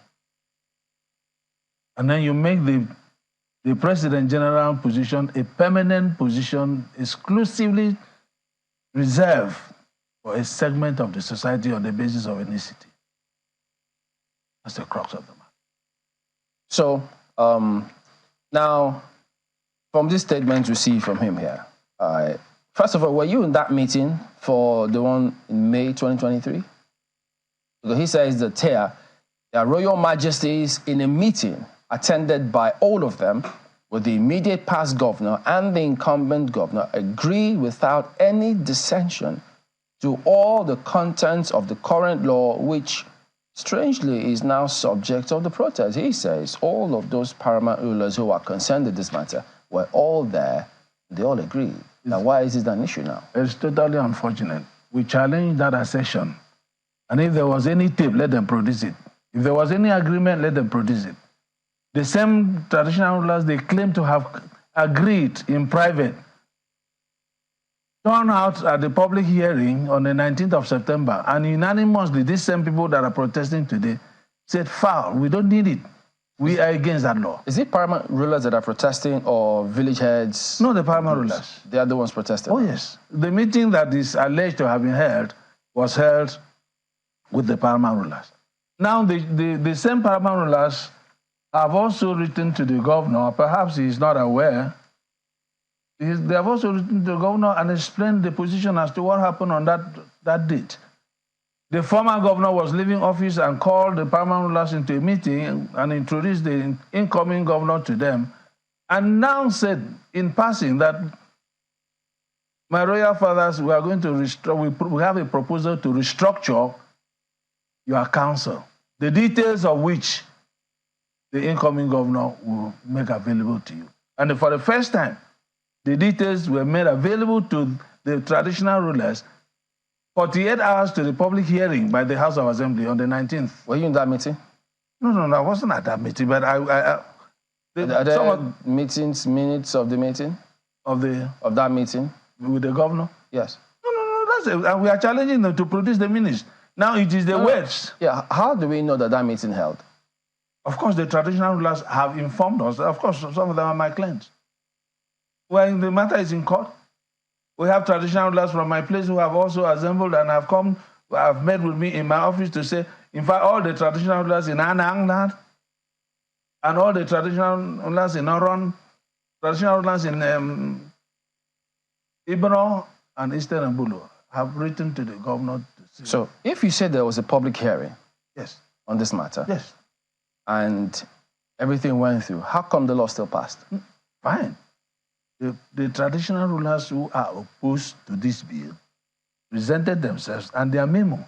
And then you make the President General position a permanent position exclusively reserved for a segment of the society on the basis of ethnicity. That's the crux of the matter.
So, now, from this statement we see from him here, first of all, were you in that meeting for the one in May 2023? Because he says that here, their Royal Majesties in a meeting attended by all of them, with the immediate past governor and the incumbent governor, agree without any dissension to all the contents of the current law, which strangely is now subject of the protest. He says all of those paramount rulers who are concerned with this matter were all there. They all agree. Now, why is this an issue now?
It's totally unfortunate. We challenge that assertion. And if there was any tape, let them produce it. If there was any agreement, let them produce it. The same traditional rulers they claim to have agreed in private turned out at the public hearing on the 19th of September, and unanimously, these same people that are protesting today said, foul, we don't need it. We are against that law.
Is it paramount rulers that are protesting or village heads?
No, the paramount rulers.
They are the ones protesting?
Oh, yes. The meeting that is alleged to have been held was held with the paramount rulers. Now, the same paramount rulers have also written to the governor, perhaps he is not aware. They have also written to the governor and explained the position as to what happened on that date. The former governor was leaving office and called the paramount rulers into a meeting and introduced the incoming governor to them, and now said in passing that my royal fathers, we are going to we have a proposal to restructure your council, the details of which the incoming governor will make available to you. And for the first time, the details were made available to the traditional rulers 48 hours to the public hearing by the House of Assembly on the 19th.
Were you in that meeting?
No, I wasn't at that meeting, but
are there meetings, minutes of the meeting?
Of
that meeting?
With the governor?
Yes.
No, that's it. And we are challenging them to produce the minutes. Now it is the words.
Yeah, how do we know that meeting held?
Of course, the traditional rulers have informed us. Of course, some of them are my clients. When the matter is in court, we have traditional rulers from my place who have also assembled and have met with me in my office to say, in fact, all the traditional rulers in Anang and all the traditional rulers in Oron traditional rulers in Ibro and Eastern Mbulu have written to the governor to see.
So if you said there was a public hearing
yes,
on this matter,
yes,
and everything went through, how come the law still passed?
Fine. The traditional rulers who are opposed to this bill presented themselves and their memo.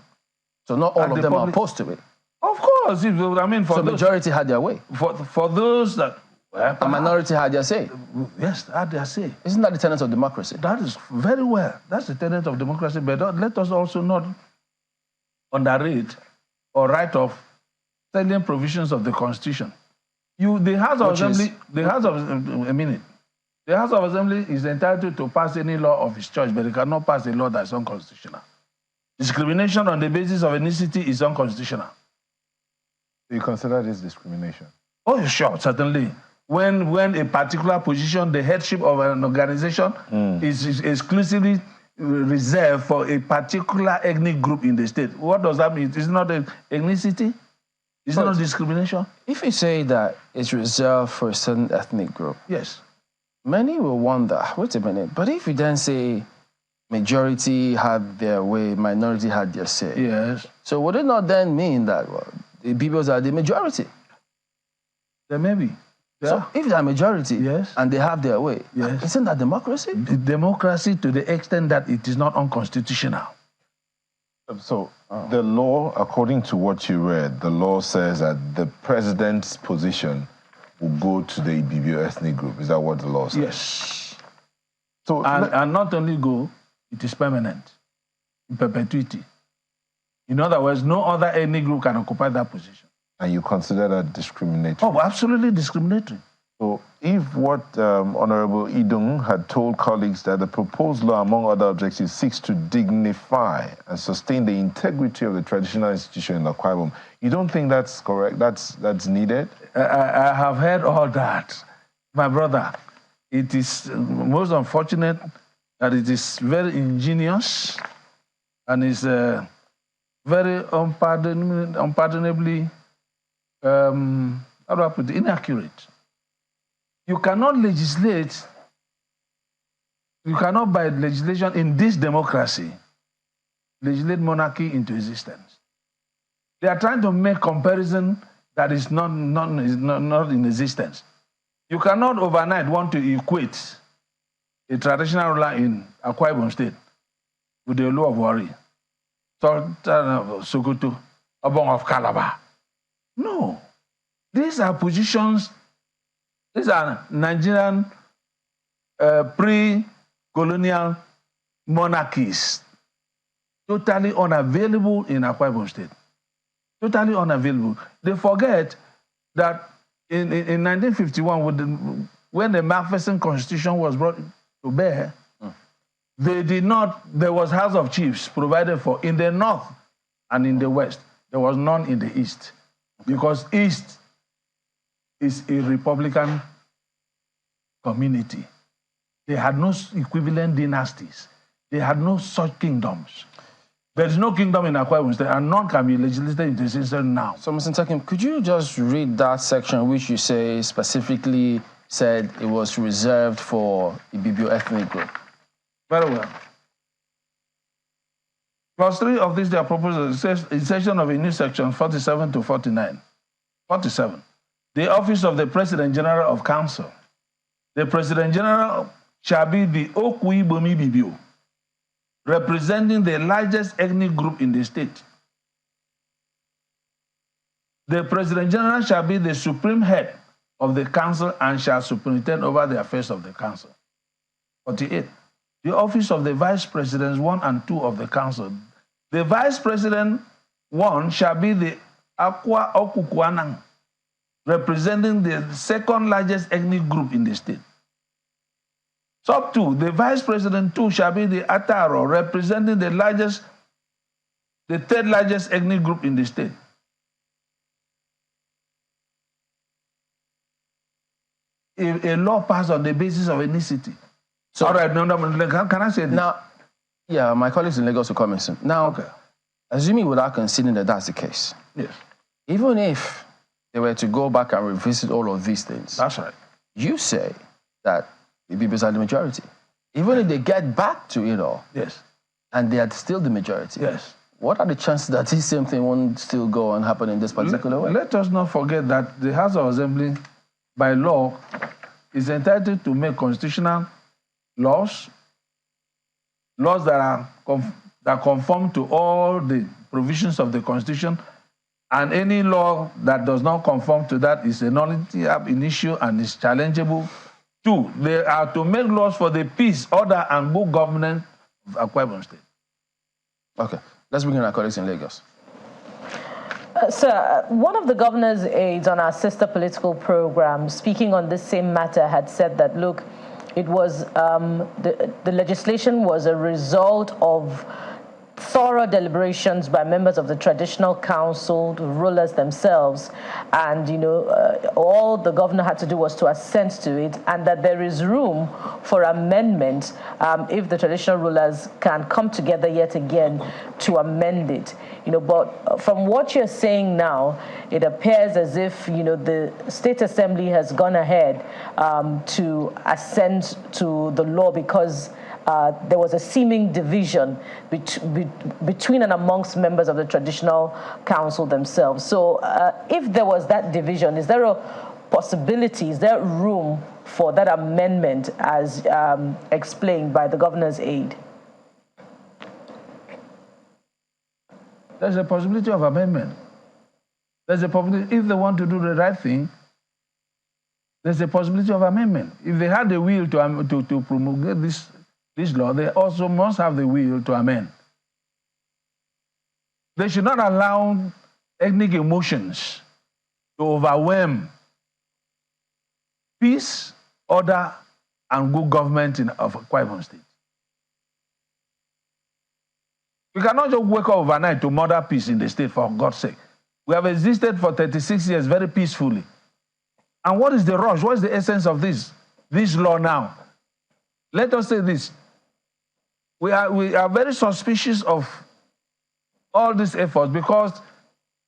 So not all of them are opposed to it?
Of course. I mean, for
the majority had their way?
For those that...
a minority had their say?
Yes, had their say.
Isn't that the tenet of democracy?
That is very well. That's the tenet of democracy. But let us also not underrate or write off salient provisions of the Constitution. The House of Assembly... The House of Assembly is entitled to pass any law of its choice, but it cannot pass a law that is unconstitutional. Discrimination on the basis of ethnicity is unconstitutional.
You consider this discrimination?
Oh, sure, certainly. When a particular position, the headship of an organization is exclusively reserved for a particular ethnic group in the state, what does that mean? It's not an ethnicity? It's not discrimination?
If you say that it's reserved for a certain ethnic group,
yes,
many will wonder, wait a minute, but if you then say majority had their way, minority had their say.
Yes.
So would it not then mean that the peoples are the majority?
There may be. Yeah.
So if they are majority and they have their way, isn't that democracy?
Democracy to the extent that it is not unconstitutional.
So the law, according to what you read, the law says that the president's position will go to the Ibibio ethnic group. Is that what the law says?
Yes.
So
and not only go, it is permanent, in perpetuity. In other words, no other ethnic group can occupy that position.
And you consider that discriminatory?
Oh, absolutely discriminatory.
So if what Honorable Idung had told colleagues that the proposed law, among other objectives, seeks to dignify and sustain the integrity of the traditional institution in Akwa Ibom, you don't think that's correct? That's needed?
I have heard all that. My brother, it is most unfortunate that it is very ingenious and is very unpardonably, how do I put it, inaccurate. You cannot legislate, you cannot by legislation in this democracy, legislate monarchy into existence. They are trying to make comparison that is not in existence. You cannot overnight want to equate a traditional ruler in Akwa Ibom State with the Olu of Warri, Sultan of Sokoto, Obong of Calabar. No. These are positions, these are Nigerian pre-colonial monarchies, totally unavailable in Akwa Ibom State. Totally unavailable. They forget that in 1951, when the Macpherson Constitution was brought to bear, they did not, there was House of Chiefs provided for in the North and in the West. There was none in the East, because East is a Republican community. They had no equivalent dynasties. They had no such kingdoms. There is no kingdom in Akwa Ibom State, and none can be legislated into existence now.
So, Mr. Takim, could you just read that section which you say specifically said it was reserved for Ibibio ethnic group?
Very well. Clause 3 of this, their proposal says insertion of a new section 47 to 49. 47. The office of the President General of Council. The President General shall be the Akwa Ibom Ibibio, representing the largest ethnic group in the state. The President General shall be the supreme head of the council and shall superintend over the affairs of the council. 48. The office of the Vice Presidents 1 and 2 of the council. The Vice President 1 shall be the Akwa Okukwanang, representing the second largest ethnic group in the state. Sub 2, the Vice President 2 shall be the Ataro, representing the third largest ethnic group in the state. A law passed on the basis of ethnicity. So, all right, no, can I say this?
Now, yeah, my colleagues in Lagos will comment soon. Now, okay, assuming without considering that that's the case,
yes,
even if they were to go back and revisit all of these things,
that's right,
you say that the Ibibios are the majority. Even if they get back to it all,
yes,
and they are still the majority,
yes,
what are the chances that this same thing won't still go and happen in this particular way?
Let us not forget that the House of Assembly, by law, is entitled to make constitutional laws that conform to all the provisions of the Constitution, and any law that does not conform to that is a nullity ab initio and is challengeable. 2, they are to make laws for the peace, order, and good governance of Akwa Ibom State.
Okay, let's bring in our colleagues in Lagos.
Sir, one of the governor's aides on our sister political program, speaking on this same matter, had said that, look, it was the legislation was a result of thorough deliberations by members of the traditional council, the rulers themselves, and all the governor had to do was to assent to it, and that there is room for amendment if the traditional rulers can come together yet again to amend it. But from what you're saying now, it appears as if the State Assembly has gone ahead to assent to the law because there was a seeming division between and amongst members of the traditional council themselves. So if there was that division, is there a possibility, is there room for that amendment as explained by the governor's aide?
There's a possibility of amendment. There's a possibility, if they want to do the right thing, there's a possibility of amendment. If they had the will to promulgate this law, they also must have the will to amend. They should not allow ethnic emotions to overwhelm peace, order, and good government of Akwa Ibom State. We cannot just wake up overnight to murder peace in the state, for God's sake. We have existed for 36 years very peacefully. And what is the rush? What is the essence of this law now? Let us say this. We are very suspicious of all these efforts because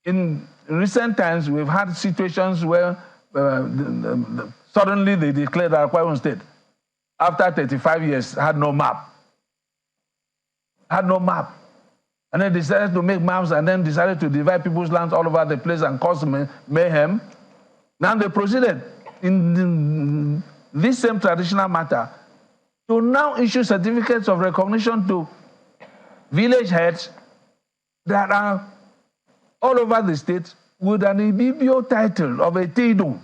in recent times we've had situations where suddenly they declared that Akwa Ibom State, after 35 years, had no map. And then decided to make maps and then decided to divide people's lands all over the place and cause mayhem. Now they proceeded in this same traditional matter to now issue certificates of recognition to village heads that are all over the state with an Ibibio title of a Teidum,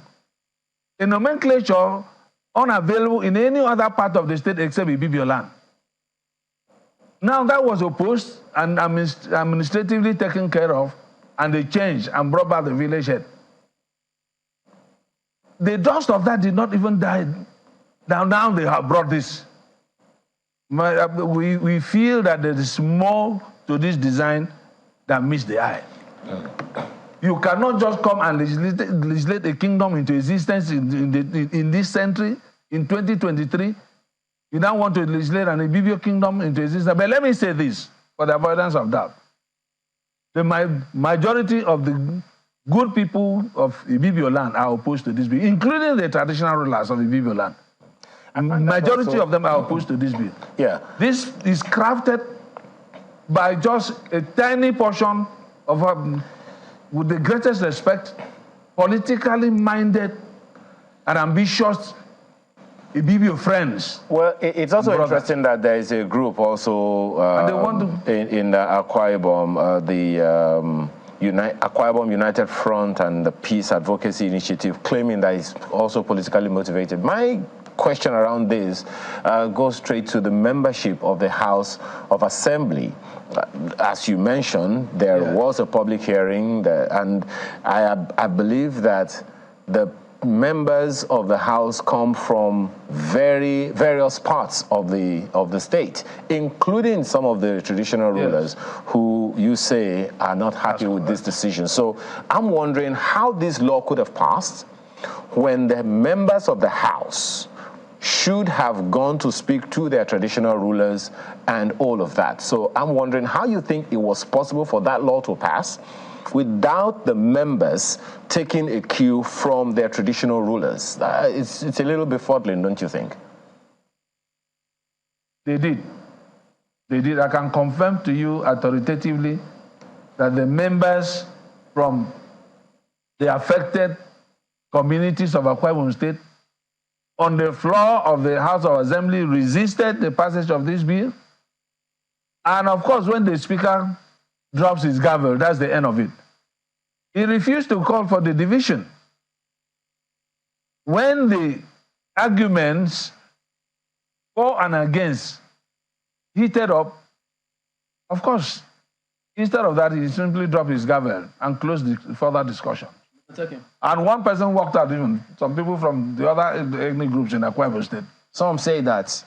a nomenclature unavailable in any other part of the state except Ibibio land. Now that was opposed and administratively taken care of, and they changed and brought back the village head. The dust of that did not even die. Now they have brought this. We feel that there is more to this design than meets the eye. You cannot just come and legislate a kingdom into existence in this century, in 2023. You now want to legislate an Ibibio kingdom into existence. But let me say this, for the avoidance of doubt. The majority of the good people of Ibibio land are opposed to this bill, including the traditional rulers of Ibibio land. And majority of them are opposed to this bill.
Yeah.
This is crafted by just a tiny portion of, with the greatest respect, politically minded and ambitious Ibibio friends.
Well, it's also interesting that there is a group also in Akwa Ibom, Akwa Ibom United Front and the Peace Advocacy Initiative, claiming that it's also politically motivated. My question around this goes straight to the membership of the House of Assembly. As you mentioned, there was a public hearing, and I believe that the members of the House come from various parts of the state, including some of the traditional rulers who you say are not happy with this decision. So I'm wondering how this law could have passed when the members of the House should have gone to speak to their traditional rulers and all of that. So I'm wondering how you think it was possible for that law to pass without the members taking a cue from their traditional rulers. It's a little befuddling, don't you think?
They did. They did. I can confirm to you authoritatively that the members from the affected communities of Akwa Ibom State on the floor of the House of Assembly resisted the passage of this bill. And of course, when the Speaker drops his gavel, that's the end of it. He refused to call for the division. When the arguments for and against heated up, of course, instead of that, he simply dropped his gavel and closed the further discussion. And one person walked out, even some people from the other ethnic groups in Akwa Ibom State.
Some say that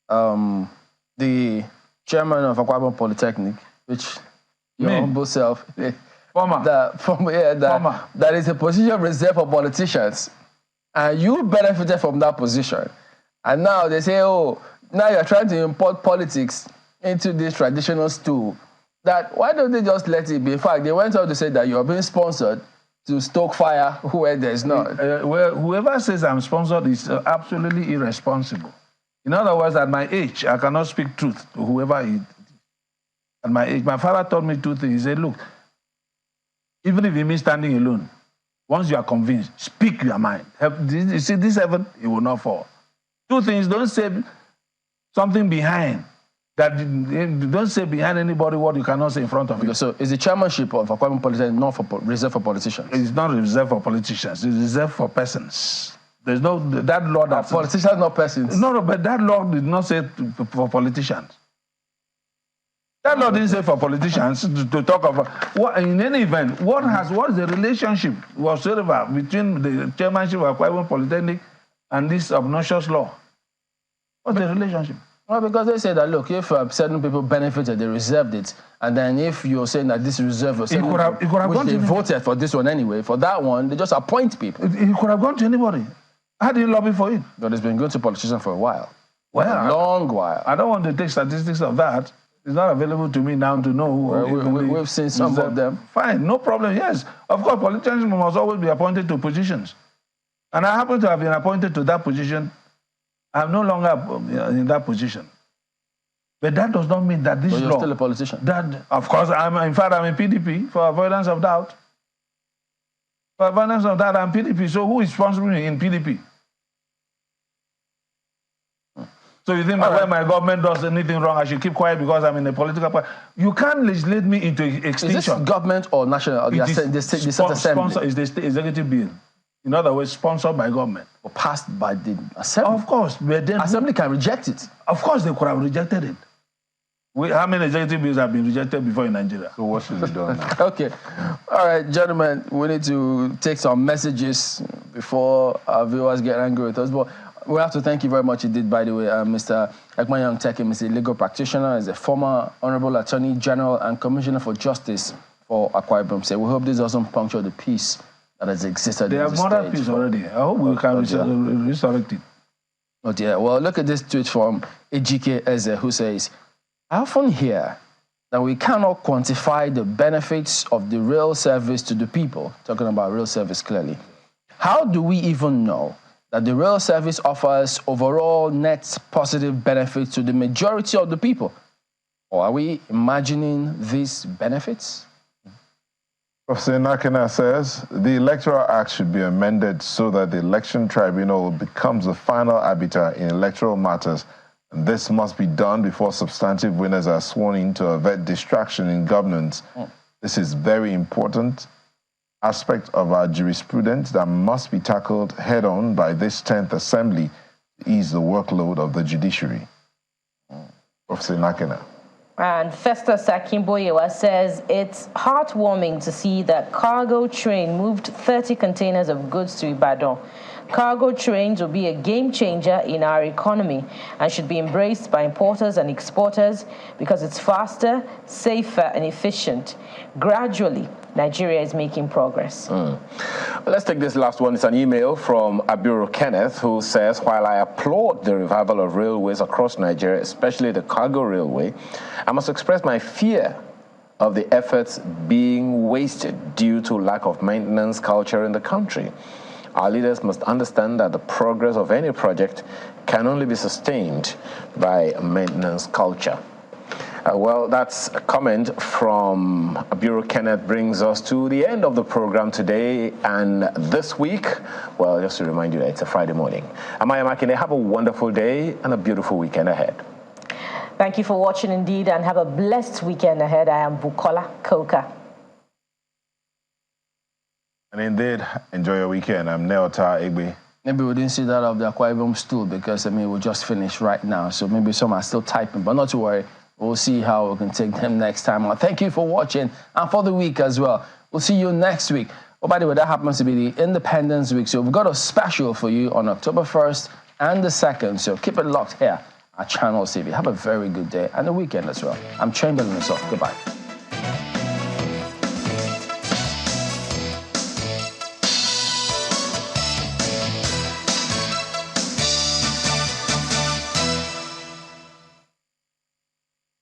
the chairman of Akwa Ibom Polytechnic, which your humble self, that is a position reserved for politicians, and you benefited from that position. And now they say, oh, now you're trying to import politics into this traditional stool. That why don't they just let it be? In fact, they went on to say that you're being sponsored to stoke fire where there's not.
Well, whoever says I'm sponsored is absolutely irresponsible. In other words, at my age, I cannot speak truth to whoever it is. At my age, my father taught me two things. He said, look, even if it means standing alone, once you are convinced, speak your mind. You see, this heaven, it will not fall. Two things, don't say something behind. Don't say behind anybody what you cannot say in front of you.
So is the chairmanship of Akwa Ibom Polytechnic not reserved for politicians?
It's not reserved for politicians. It's reserved for persons. There's no, that law that...
Politicians, not persons.
No, but that law did not say for politicians. That law didn't say for politicians to talk about... What, in any event, what is the relationship whatsoever between the chairmanship of Akwa Ibom Polytechnic and this obnoxious law? What's the relationship?
Well, because they say that, look, if certain people benefited, they reserved it. And then if you're saying that this reserve was... Which they voted for this one anyway. For that one, they just appoint people.
It could have gone to anybody. How do you lobby for it?
But it's been going to politicians for a while.
Well,
a long while.
I don't want to take statistics of that. It's not available to me now to know.
We've seen some of them.
Fine, no problem, yes. Of course, politicians must always be appointed to positions. And I happen to have been appointed to that position. I'm no longer in that position. But that does not mean that this law...
But you're still a politician.
That, of course, I'm in PDP, for avoidance of doubt. For avoidance of doubt, I'm PDP. So who is responsible in PDP? So you think when my government does anything wrong, I should keep quiet because I'm in a political party? You can't legislate me into extinction.
Is this government or national? Or the State Assembly?
Is the state executive bill. In other words, sponsored by government.
Or passed by the Assembly?
Of course. But then
Assembly can reject it.
Of course, they could have rejected it. How many executive bills have been rejected before in Nigeria?
So what should be done now?
Okay. All right, gentlemen, we need to take some messages before our viewers get angry with us. But we have to thank you very much indeed, by the way, Mr. Ekman Teke, Mr. Legal Practitioner, is a former Honorable Attorney General and Commissioner for Justice for Akwa Ibom State. We hope this doesn't puncture the peace that has existed.
They have murdered peace already. I hope we can resurrect it.
Oh dear. Well, look at this tweet from Ejike Eze, who says, I often hear that we cannot quantify the benefits of the rail service to the people, talking about rail service clearly. How do we even know that the rail service offers overall net positive benefits to the majority of the people? Or are we imagining these benefits?
Professor Nakena says, the Electoral Act should be amended so that the Election Tribunal becomes the final arbiter in electoral matters. And this must be done before substantive winners are sworn in to avert distraction in governance. This is very important aspect of our jurisprudence that must be tackled head-on by this 10th Assembly to ease the workload of the judiciary. Professor Nakena.
And Festus Akimboyewa says, it's heartwarming to see that cargo train moved 30 containers of goods to Ibadan. Cargo trains will be a game changer in our economy and should be embraced by importers and exporters because it's faster, safer, and efficient. Gradually, Nigeria is making progress.
Let's take this last one. It's an email from Abiru Kenneth, who says, while I applaud the revival of railways across Nigeria, especially the cargo railway, I must express my fear of the efforts being wasted due to lack of maintenance culture in the country. Our leaders must understand that the progress of any project can only be sustained by maintenance culture. Well, that's a comment from Abiru Kenneth brings us to the end of the program today and this week. Well, just to remind you that it's a Friday morning. Amaya Makine, have a wonderful day and a beautiful weekend ahead.
Thank you for watching indeed, and have a blessed weekend ahead. I am Bukola Koka.
And indeed, enjoy your weekend. I'm Neota Egbe.
Maybe we didn't see that of the Akwa Ibom stool because, I mean, we just finished right now. So maybe some are still typing, but not to worry. We'll see how we can take them next time. Thank you for watching and for the week as well. We'll see you next week. Oh, by the way, that happens to be the Independence Week. So we've got a special for you on October 1st and the 2nd. So keep it locked here at Channel TV. Have a very good day and a weekend as well. I'm Chamberlain, so goodbye.